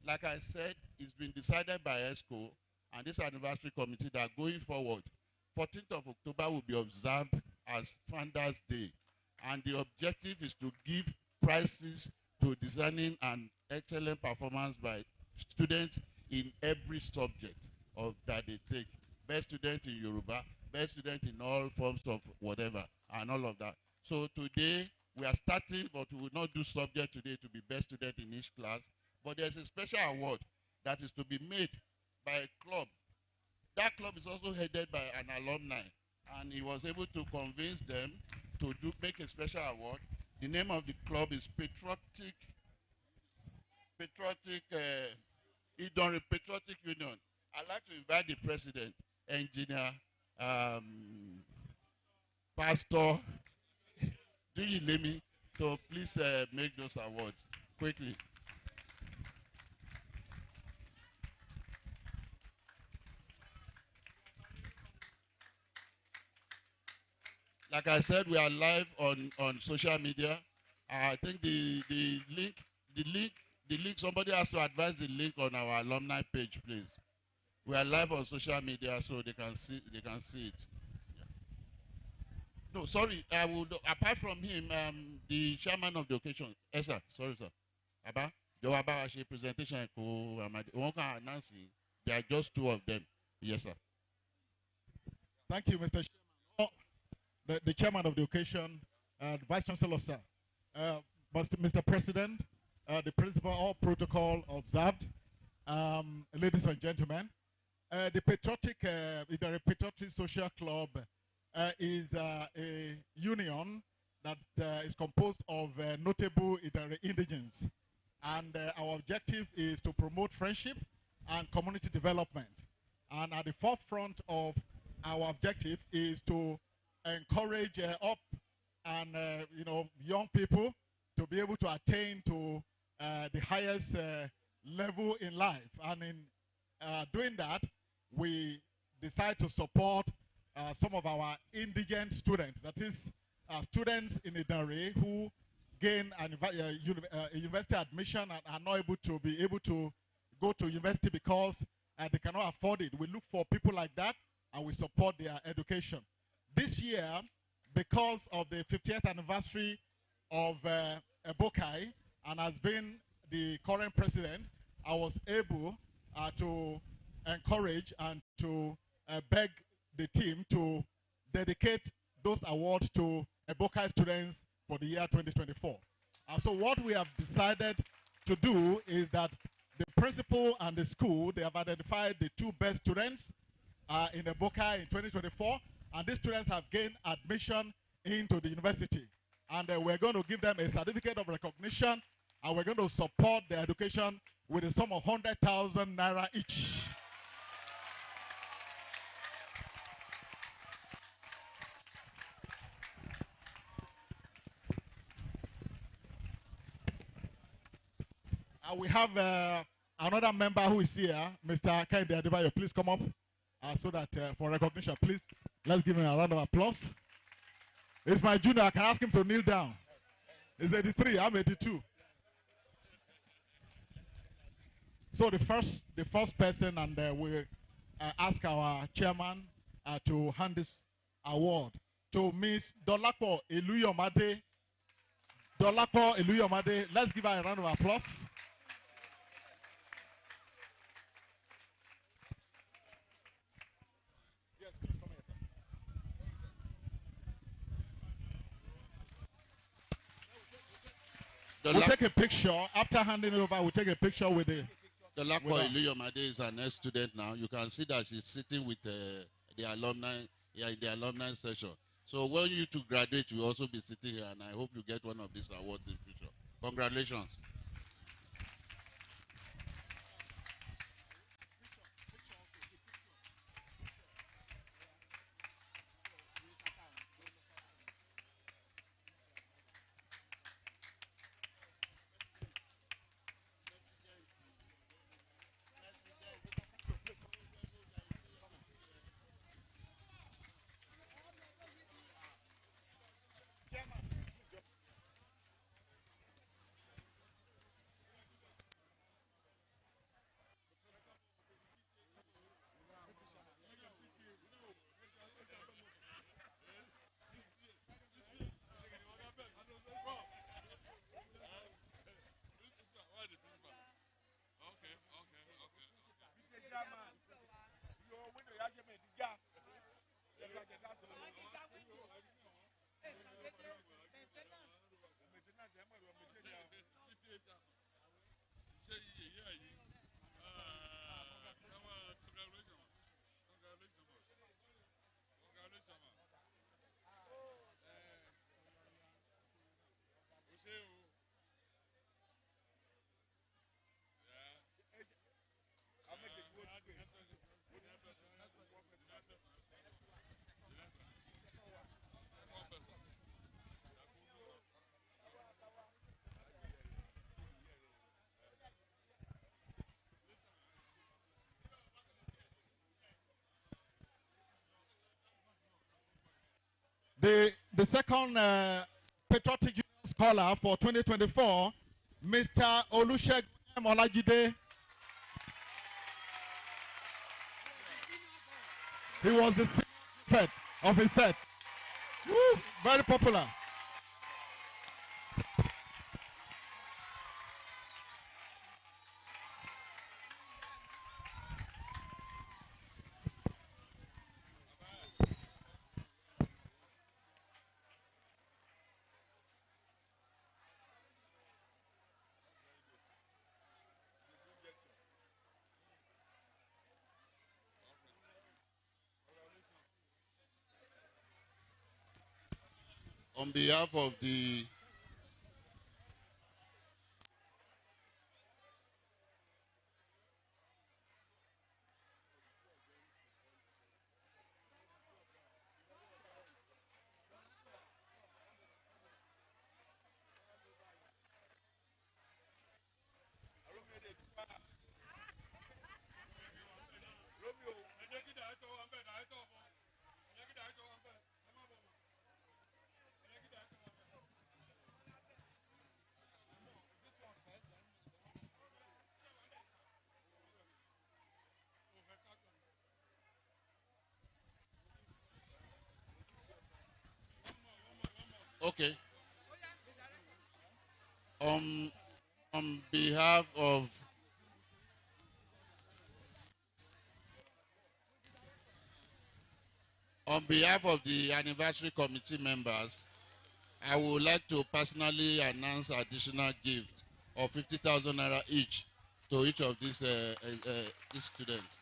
Like I said, it's been decided by ESCO and this anniversary committee that going forward, 14th of October will be observed as Founders Day. And the objective is to give prizes to designing and excellent performance by students in every subject that they take. Best student in Yoruba, best student in all forms of whatever, and all of that. So today, we are starting, but we will not do subject today to be best student in each class. But there's a special award that is to be made by a club. That club is also headed by an alumni, and he was able to convince them to make a special award. The name of the club is Patriotic Union. I'd like to invite the president, engineer, pastor, do you let me to please make those awards quickly. Like I said, we are live on social media. I think the link, somebody has to advise the link on our alumni page, please. We are live on social media so they can see it. Yeah. No, sorry, I would apart from him, the chairman of the occasion. Yes, sir. Sorry, sir. Abba, the Abba presentation announce. There are just 2 of them. Yes, sir. Thank you, Mr. Chairman. The chairman of the occasion, the Vice Chancellor, sir. Mr. President, the principal, all protocol observed. Ladies and gentlemen, the Patriotic Social Club is a union that is composed of notable indigents. And our objective is to promote friendship and community development. And at the forefront of our objective is to encourage young people to be able to attain to the highest level in life. And in doing that, we decide to support some of our indigent students, that is, students in Idanre who gain a university admission and are not able to go to university because they cannot afford it. We look for people like that and we support their education. This year, because of the 50th anniversary of Ebokai, and has been the current president, I was able to encourage and to beg the team to dedicate those awards to Ebokai students for the year 2024. So what we have decided to do is that the principal and the school, they have identified the 2 best students in Ebokai in 2024, and these students have gained admission into the university. And we're going to give them a certificate of recognition, and we're going to support their education with a sum of 100,000 naira each. We have another member who is here, Mr. Kende Adebayo. Please come up so that for recognition, please, let's give him a round of applause. He's my junior. I can ask him to kneel down. He's 83. I'm 82. So the first person, and we ask our chairman to hand this award to Miss Dolapo Eluyomade. Dolapo Eluyomade. Let's give her a round of applause. Yes, please come here, sir. We'll take a picture. after handing it over. We'll take a picture with the. Dolapo Eluyomade is an ex-student now. You can see that she's sitting with the alumni here in the alumni session. So when you two graduate, you'll also be sitting here, and I hope you get one of these awards in future. Congratulations. The second Patriotic Union Scholar for 2024, Mr. Olusegun Olajide. He was the senior of his set. Woo, very popular. On behalf of the Okay. Um, on behalf of the anniversary committee members, I would like to personally announce additional gift of 50,000 naira each to each of these students.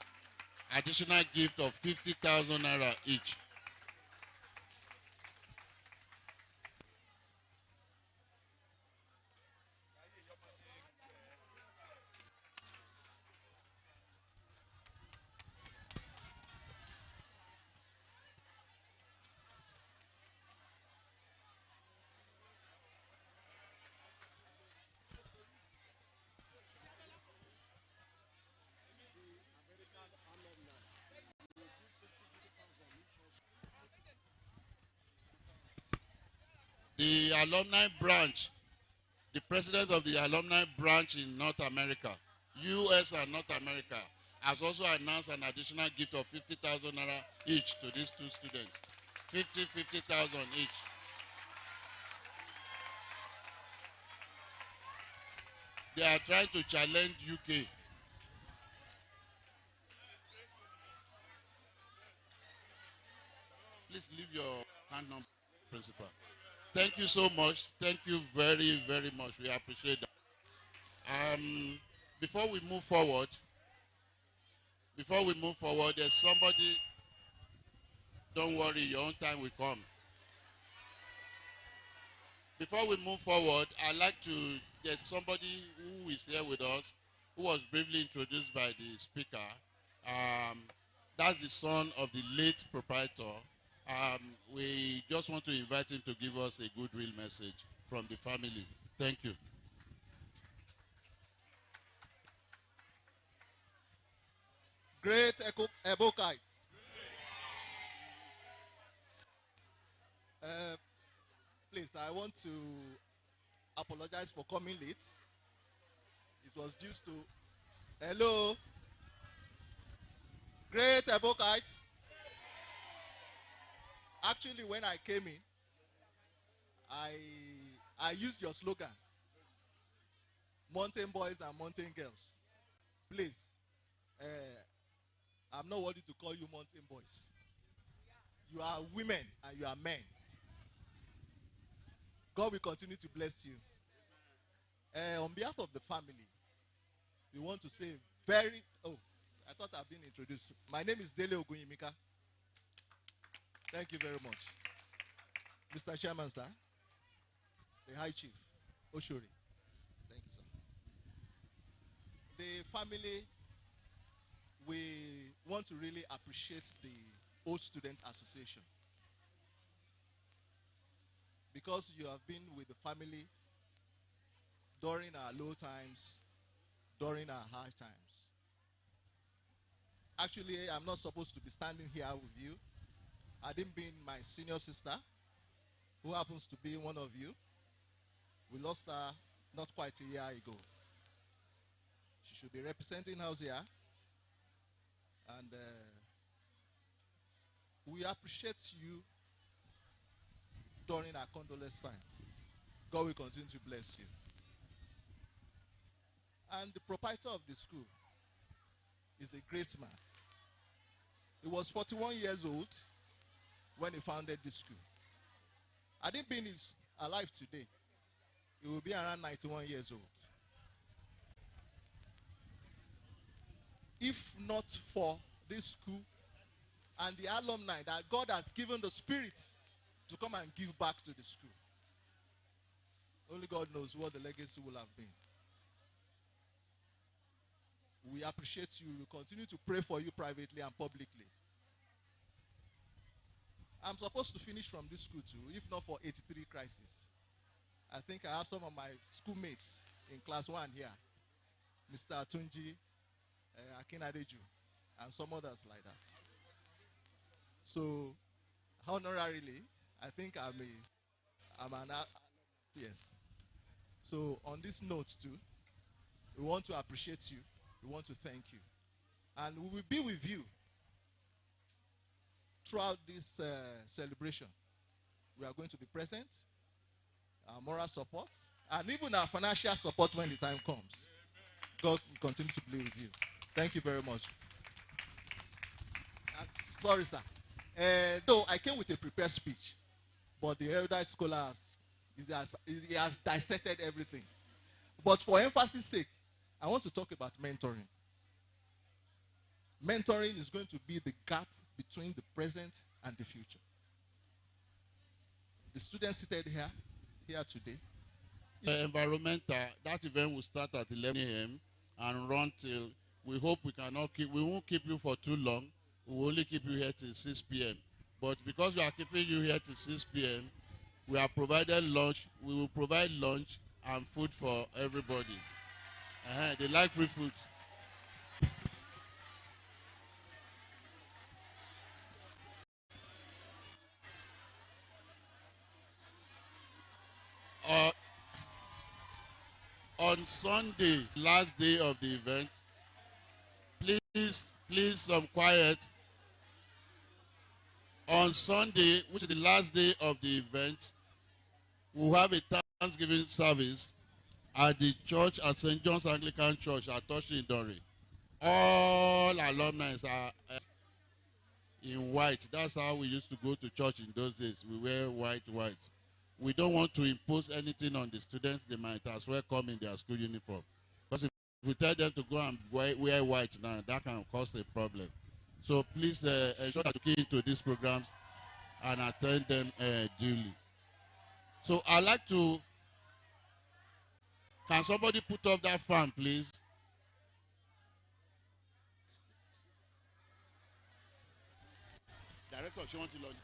Additional gift of 50,000 naira each. The alumni branch, the president of the alumni branch in North America, US and North America, has also announced an additional gift of 50,000 naira each to these two students. 50,000 each. They are trying to challenge UK. Please leave your hand number, principal. Thank you so much. Thank you very, very much. We appreciate that. Before we move forward, there's somebody. Don't worry, your own time will come. Before we move forward, there's somebody who is here with us, who was briefly introduced by the speaker. That's the son of the late proprietor. We just want to invite him to give us a goodwill message from the family. Thank you. Great Ebokites. Please, I want to apologize for coming late. It was due to... Hello? Great Ebokites. Actually, when I came in, I used your slogan, Mountain Boys and Mountain Girls. Please, I'm not worthy to call you Mountain Boys. You are women and you are men. God will continue to bless you. On behalf of the family, we want to say I thought I've been introduced. My name is Dele Ogunyimika. Thank you very much. Mr. Chairman, sir. The High Chief, Oshori. Thank you, sir. The family, we want to really appreciate the Old Student Association, because you have been with the family during our low times, during our high times. Actually, I'm not supposed to be standing here with you. I didn't bring my senior sister, who happens to be one of you. We lost her not quite a year ago. She should be representing us here. And we appreciate you during our condolence time. God will continue to bless you. And the proprietor of the school is a great man. He was 41 years old when he founded this school. Had he been alive today, he will be around 91 years old. If not for this school and the alumni that God has given the spirit to come and give back to the school, only God knows what the legacy will have been. We appreciate you. We continue to pray for you privately and publicly. I'm supposed to finish from this school too, if not for 83 crisis. I think I have some of my schoolmates in class 1 here, Mr. Atunji, Akinadeju, and some others like that. So, honorarily, I think I'm an yes. So, on this note too, we want to appreciate you. We want to thank you. And we will be with you throughout this celebration. We are going to be present. our moral support, and even our financial support when the time comes. God will continue to be with you. Thank you very much. Sorry, sir. Though I came with a prepared speech, but the erudite scholar he has dissected everything. But for emphasis sake, I want to talk about mentoring. Mentoring is going to be the gap between the present and the future. The students seated here today. Environmental, that event will start at 11 a.m. and run till, we hope we won't keep you for too long. We will only keep you here till 6 p.m. But because we are keeping you here till 6 p.m., we have provided lunch. We will provide lunch and food for everybody. They like free food. On Sunday, last day of the event, please some quiet. On Sunday, which is the last day of the event, we'll have a Thanksgiving service at the church at St. John's Anglican Church at Toshindori. All alumni are in white. That's how we used to go to church in those days. We wear white. We don't want to impose anything on the students. They might as well come in their school uniform. Because if we tell them to go and wear white now, that can cause a problem. So please ensure that you key into these programs and attend them duly. So I'd like to, can somebody put up that fan, please? Director, she wants to launch.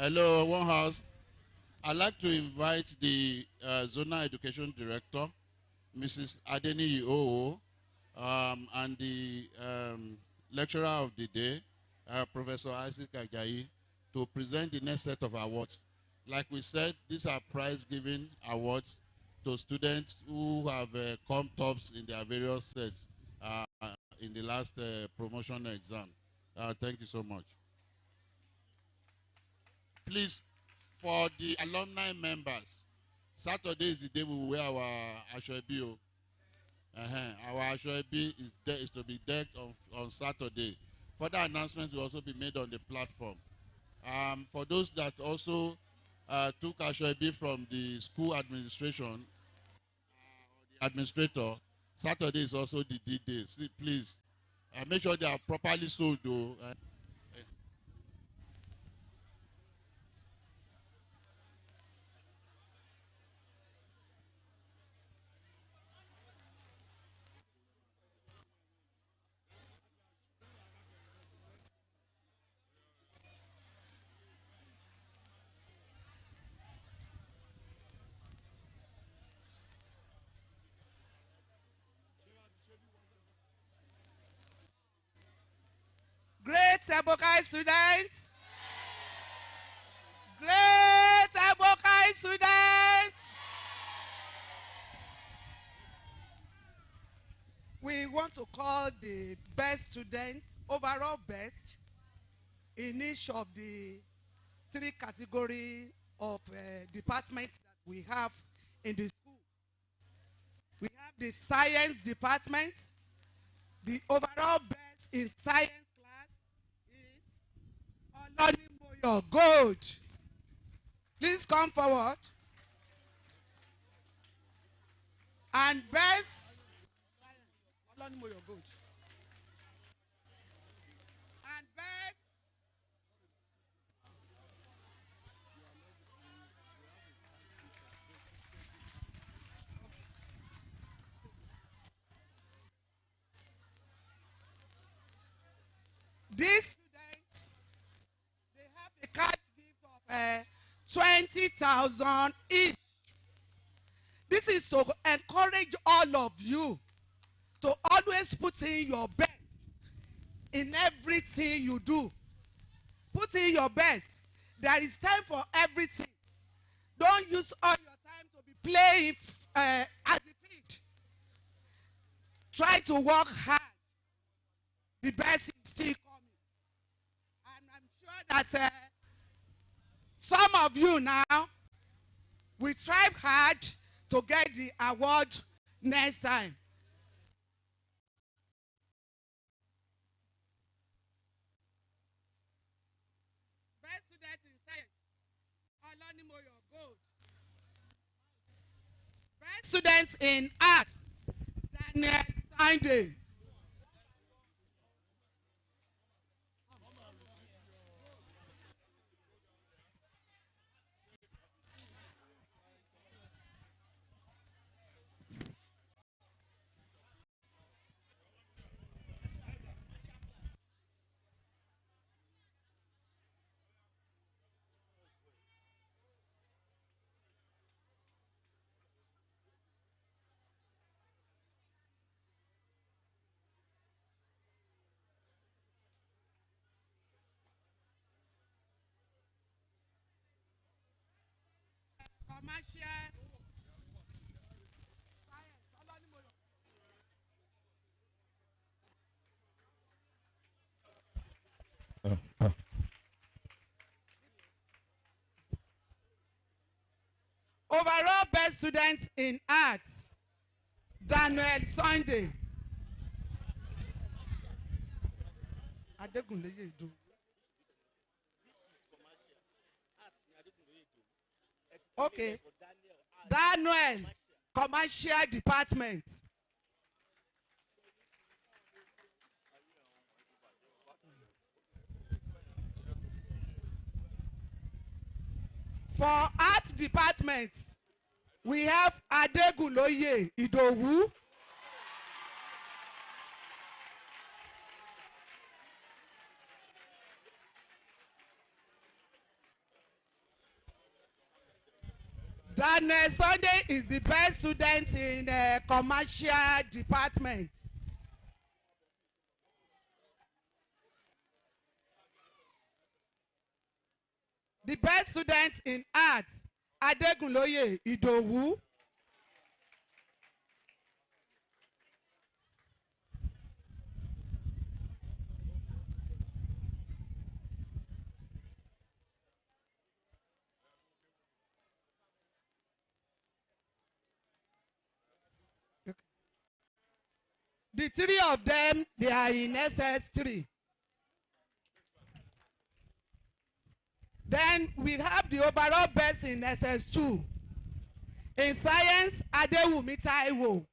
Hello, One House. I'd like to invite the Zonal Education Director, Mrs. Adeni Oo, and the lecturer of the day, Professor Isaac Ajayi, to present the next set of awards. Like we said, these are prize-giving awards to students who have come tops in their various sets in the last promotion exam. Thank you so much. Please, for the alumni members, Saturday is the day we will wear our Ashoebi. Our Ashoebi is to be decked on Saturday. Further announcements will also be made on the platform. For those that also took Ashoebi from the school administration, the administrator, Saturday is also the D-Day. Please, make sure they are properly sold though. Great Ebokai students! Great Ebokai students! We want to call the best students, overall best, in each of the 3 categories of departments that we have in the school. We have the science department. The overall best in science Olonimoyo Gold. Please come forward. And best Olonimoyo Gold. And best These students, they have a cash gift of 20,000 each. This is to encourage all of you to always put in your best in everything you do. Put in your best. There is time for everything. Don't use all your time to be playing at the field. Try to work hard. The best is still coming. And I'm sure that some of you now will strive hard to get the award next time. Best student in science, Olanimoyo Gold. Best students in arts, Daniel Sunday. Commercial. Overall best students in arts, Daniel Sunday. Adegunleye Ido. Okay. Daniel, commercial department. For art department, we have Adegunloye Idowu. Daniel Sunday is the best student in the commercial department. The best student in arts, Adegunloye Idowu. The three of them, they are in SS3. Then we have the overall best in SS2. In science, Adewumi Taiwo.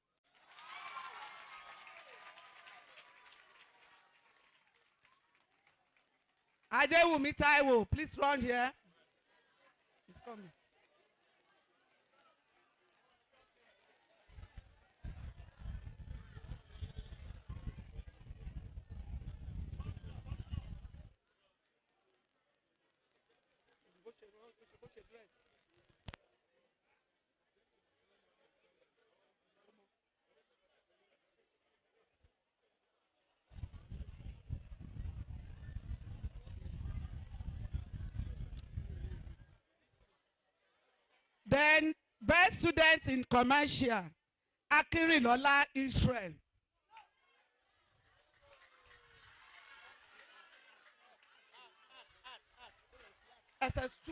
Adewumi Taiwo, please run here. He's coming. Then best students in commercial, Akinrilola Israel. SS2.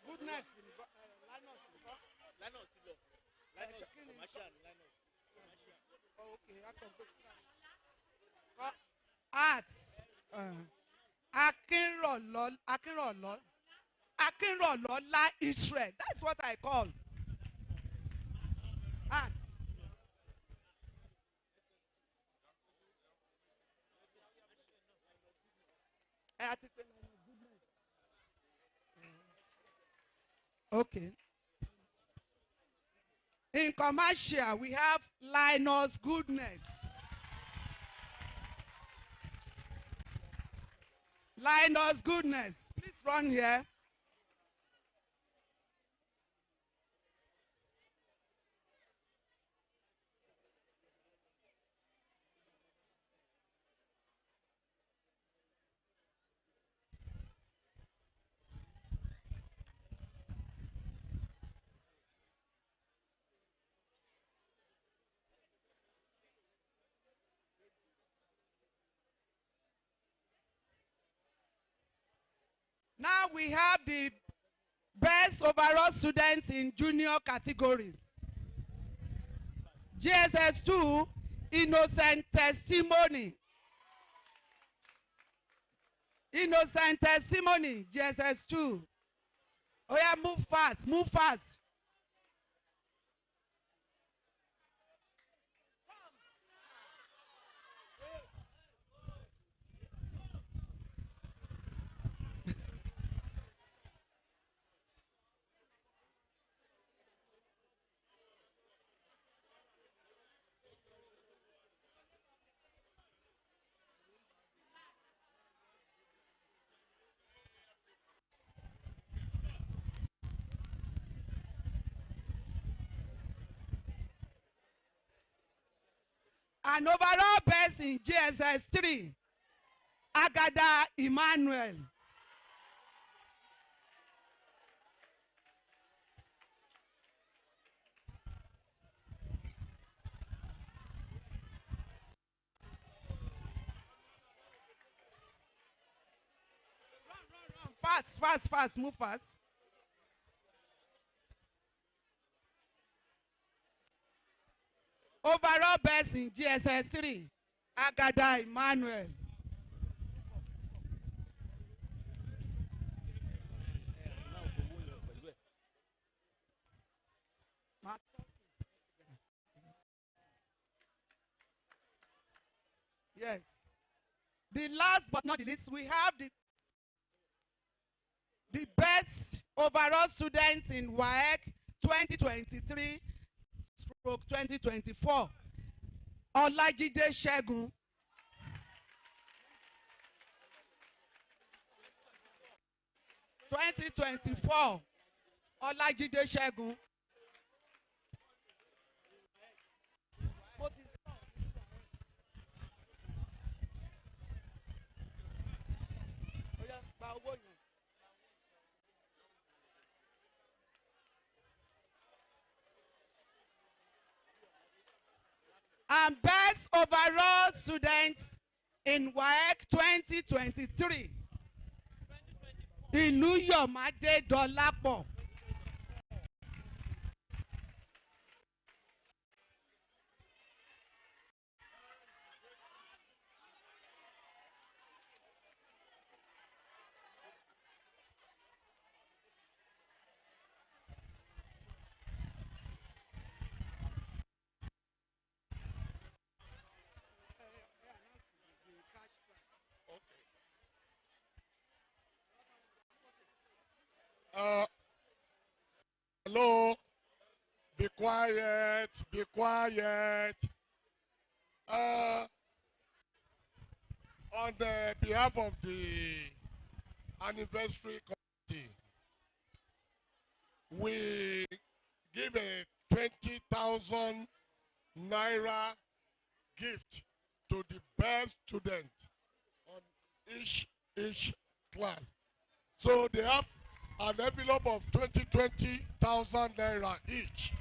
Goodness. Arts. Akinrolola Israel. That's what I call arts. Okay. In commercial, we have Linus Goodness. Linus Goodness, please run here. Now we have the best overall students in junior categories. GSS 2, Innocent Testimony. Innocent Testimony, GSS 2. Oh yeah, move fast, move fast. And overall best in GSS 3, Agada Emmanuel. Run. Fast, move fast. Overall best in GSS 3, Agada Emmanuel. Yes. The last but not the least, we have the best overall students in WAEC 2023/2024. Olajide Segun. (2024) Olajide Segun. And best overall students in WAEC 2023. Iluyomade Dolapo. Hello, be quiet, be quiet. On the behalf of the anniversary committee, we give a 20,000 naira gift to the best student on each class. So they have an envelope of 20,000 naira each.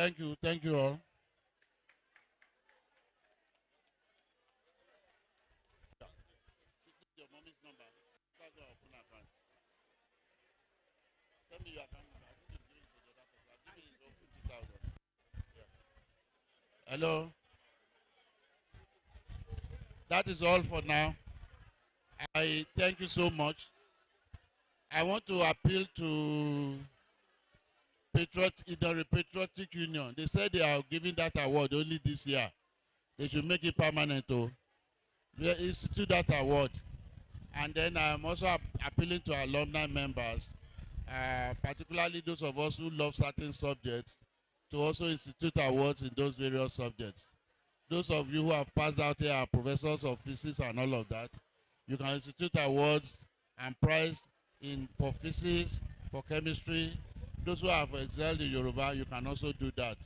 Thank you. Thank you all. Your mommy's number. That's your open account. Send me your account number. I think you've given it to the other person. I've given it to 50,000. Yeah. Hello. That is all for now. I thank you so much. I want to appeal to Patriotic Union. They said they are giving that award only this year. They should make it permanent. They institute that award. And then I'm also appealing to alumni members, particularly those of us who love certain subjects, to also institute awards in those various subjects. Those of you who have passed out here are professors of physics and all of that. You can institute awards and prize for physics, for chemistry. Those who have excelled in Yoruba, you can also do that.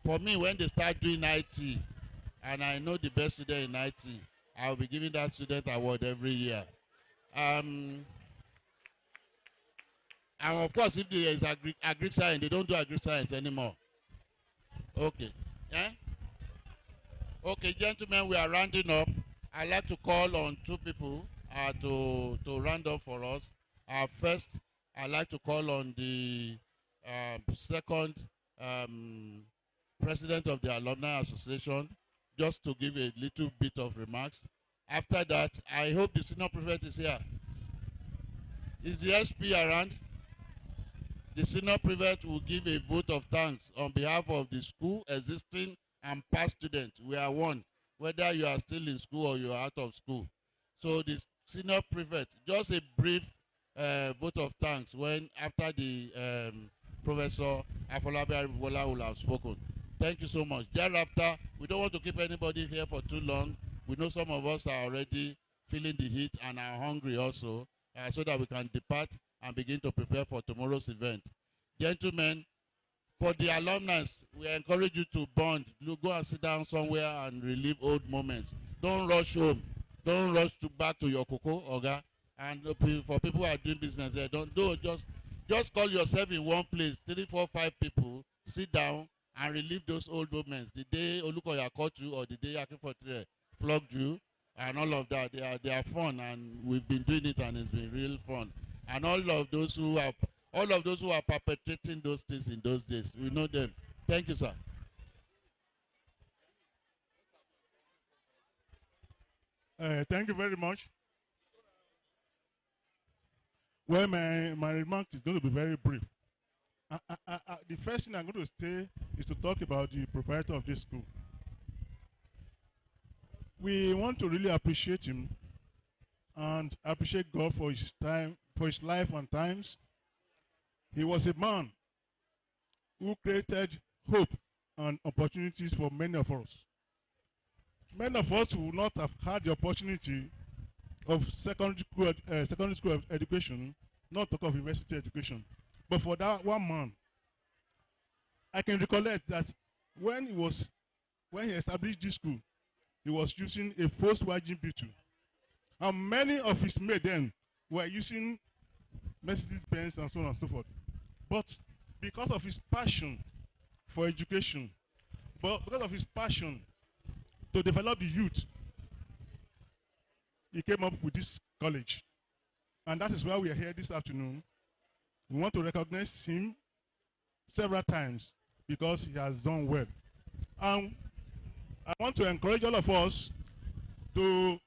For me, when they start doing IT, and I know the best student in IT, I will be giving that student award every year. And of course, if there is agri science, they don't do agri science anymore. Okay. Eh? Okay, gentlemen, we are rounding up. I'd like to call on two people to round up for us. First, I'd like to call on the second president of the Alumni Association, just to give a little bit of remarks. After that, I hope the senior prefect is here. Is the SP around? The senior prefect will give a vote of thanks on behalf of the school, existing and past students. We are one, whether you are still in school or you are out of school. So the senior prefect, just a brief vote of thanks when after the Professor Afolabi Aribola will have spoken. Thank you so much. Thereafter, we don't want to keep anybody here for too long. We know some of us are already feeling the heat and are hungry also, so that we can depart and begin to prepare for tomorrow's event. Gentlemen, for the alumni, we encourage you to bond. Go and sit down somewhere and relive old moments. Don't rush home. Don't rush back to your cocoa, Oga. And for people who are doing business there, don't just call yourself in one place, 3, 4, 5 people, sit down and relive those old moments. The day Olukoya caught you or the day Akinfotre flogged you and all of that, they are fun, and we've been doing it and it's been real fun. And all of those who are perpetrating those things in those days, we know them. Thank you, sir. Thank you very much. Well, my remark is going to be very brief. The first thing I'm going to say is to talk about the proprietor of this school. We want to really appreciate him and appreciate God for his time, for his life and times. He was a man who created hope and opportunities for many of us. Many of us would not have had the opportunity of secondary school education, not talk of university education. But for that one man, I can recollect that when he established this school, he was using a Volkswagen Beetle. And many of his mates then were using Mercedes-Benz and so on and so forth. But because of his passion for education, but because of his passion to develop the youth, he came up with this college. And that is why we are here this afternoon. We want to recognize him several times because he has done well. And I want to encourage all of us to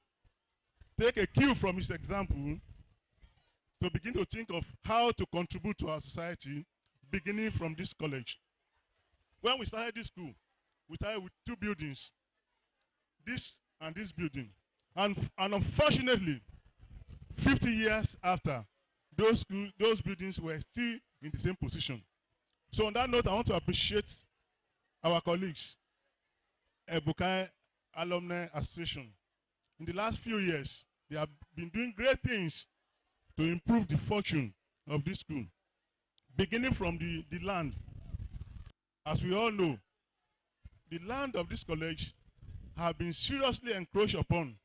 take a cue from his example to begin to think of how to contribute to our society, beginning from this college. When we started this school, we started with 2 buildings, this and this building. And unfortunately, 50 years after, those buildings were still in the same position. So on that note, I want to appreciate our colleagues, Bukai Alumni Association. In the last few years, they have been doing great things to improve the fortune of this school, beginning from the land. As we all know, the land of this college have been seriously encroached upon.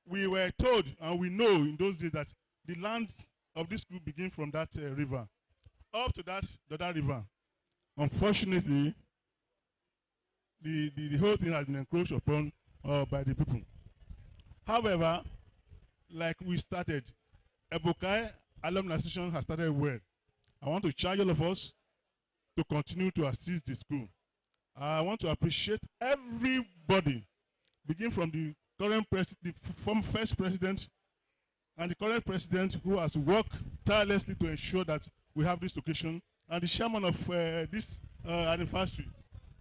We were told, and we know in those days, that the land of this school begins from that river up to that river. Unfortunately, the whole thing has been encroached upon by the people. However, like we started, Ebokai Alumni Association has started well. I want to charge all of us to continue to assist the school. I want to appreciate everybody, begin from the current the former first president and the current president who has worked tirelessly to ensure that we have this occasion, and the chairman of this anniversary,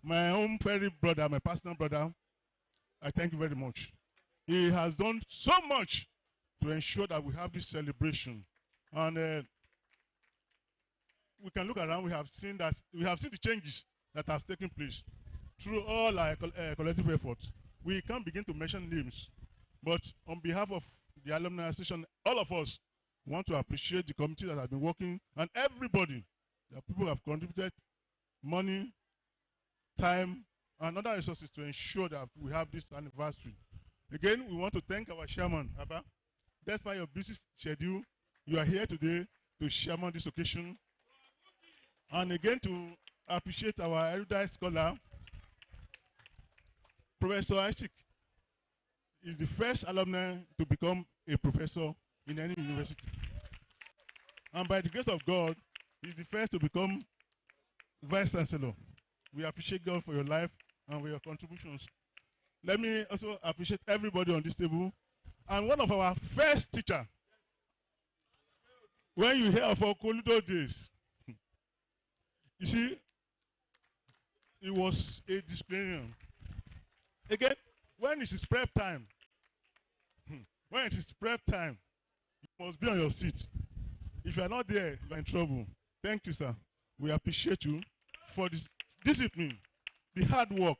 my own very brother, my personal brother. I thank you very much. He has done so much to ensure that we have this celebration, and we can look around. We have seen the changes that have taken place through all our collective efforts. We can't begin to mention names, but on behalf of the Alumni Association, all of us want to appreciate the committee that has been working, and everybody. That people have contributed money, time, and other resources to ensure that we have this anniversary. Again, we want to thank our chairman, Abba. Despite your busy schedule, you are here today to chairman this occasion. And again, to appreciate our erudite scholar, Professor Isaac is the first alumni to become a professor in any university. And by the grace of God, he's the first to become vice chancellor. We appreciate God for your life and for your contributions. Let me also appreciate everybody on this table. And one of our first teacher, when you hear of our Koludo days, you see, it was a disciplinarian. Again, when it is prep time, you must be on your seat. If you are not there, you are in trouble. Thank you, sir. We appreciate you for this discipline, the hard work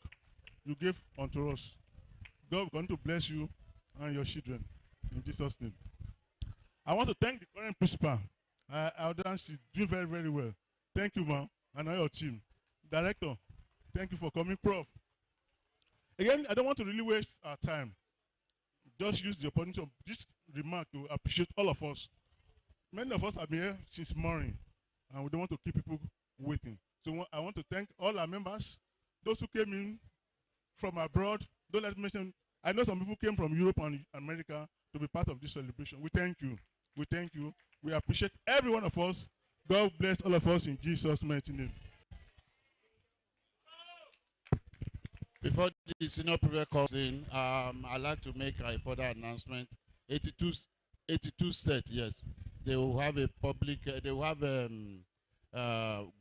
you gave unto us. God is going to bless you and your children. In Jesus' name. I want to thank the current principal. She's doing very, very well. Thank you, ma'am, and all your team. Director, thank you for coming. Prof. Again, I don't want to really waste our time. Just use the opportunity of this remark to appreciate all of us. Many of us have been here since morning, and we don't want to keep people waiting. So I want to thank all our members, those who came in from abroad. Don't let me mention, I know some people came from Europe and America to be part of this celebration. We thank you. We thank you. We appreciate every one of us. God bless all of us in Jesus' mighty name. Before the senior prefect comes in, I'd like to make a further announcement. 82 set, yes. They will have a public, they will have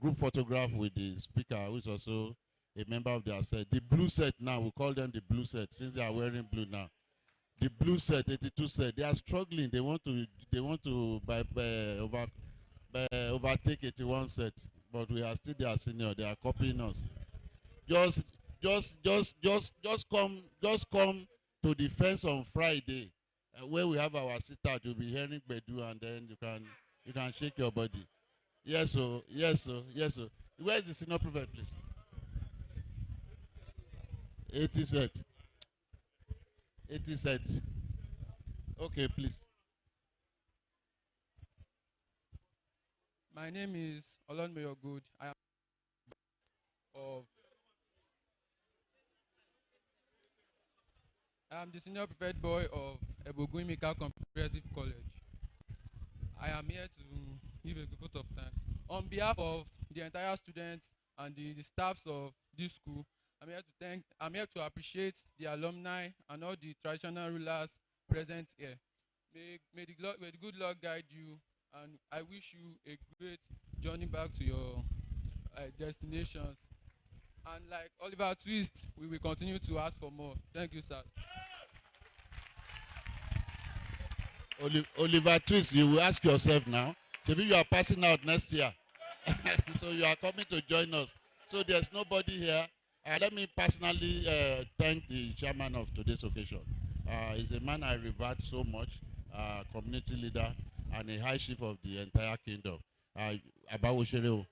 group photograph with the speaker, who is also a member of their set. The blue set now, we call them the blue set, since they are wearing blue now. The blue set, 82 set, they are struggling. They want to overtake 81 set, but we are still their senior. They are copying us. Just come to the fence on Friday, where we have our sit-out. You'll be hearing Bedu, and then you can shake your body. Yes, sir. Yes, sir. Yes, sir. Where is the senior prefect, please? 80 set. 80 sets. Okay, please. My name is Olonmeyo Good. I am the senior prefect boy of Eboguimika Comprehensive College. I am here to give a vote of thanks. On behalf of the entire students and the staffs of this school, I'm here to appreciate the alumni and all the traditional rulers present here. May the good Lord guide you, and I wish you a great journey back to your destinations. And like Oliver Twist, we will continue to ask for more. Thank you, sir. Oliver Twist, you will ask yourself now, maybe you are passing out next year. So you are coming to join us. So there's nobody here. Let me personally thank the chairman of today's occasion. He's a man I revere so much, community leader, and a high chief of the entire kingdom. Abawo Shereo,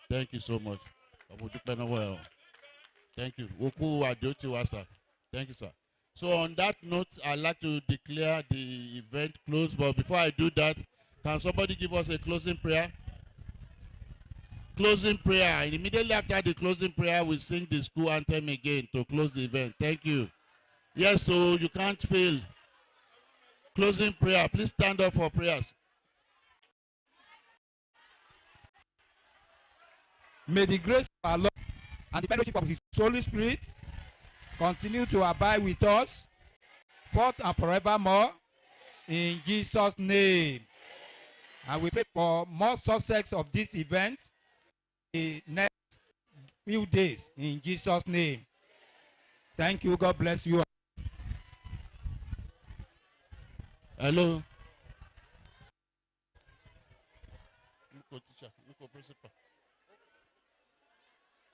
thank you so much. Thank you. Thank you, sir. So on that note, I'd like to declare the event closed. But before I do that, can somebody give us a closing prayer? closing prayer. And immediately after the closing prayer, we sing the school anthem again to close the event. Thank you. Yes, so you can't fail. Closing prayer. Please stand up for prayers. May the grace of our Lord and the fellowship of His Holy Spirit continue to abide with us, forth and forevermore, in Jesus' name. And we pray for more success of this event in the next few days, in Jesus' name. Thank you. God bless you. Hello.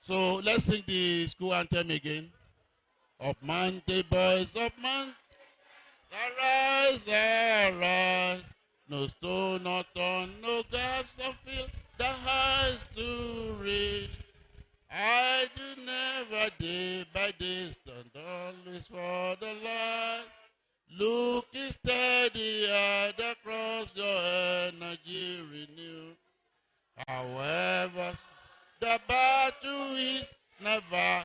So let's sing the school anthem again. Up Monday, boys, up Monday. Arise, arise. No stone not on, no gaps and fill the heights to reach. I do never day by day stand always for the light. Look steady at the cross, your energy renew. However, the battle is never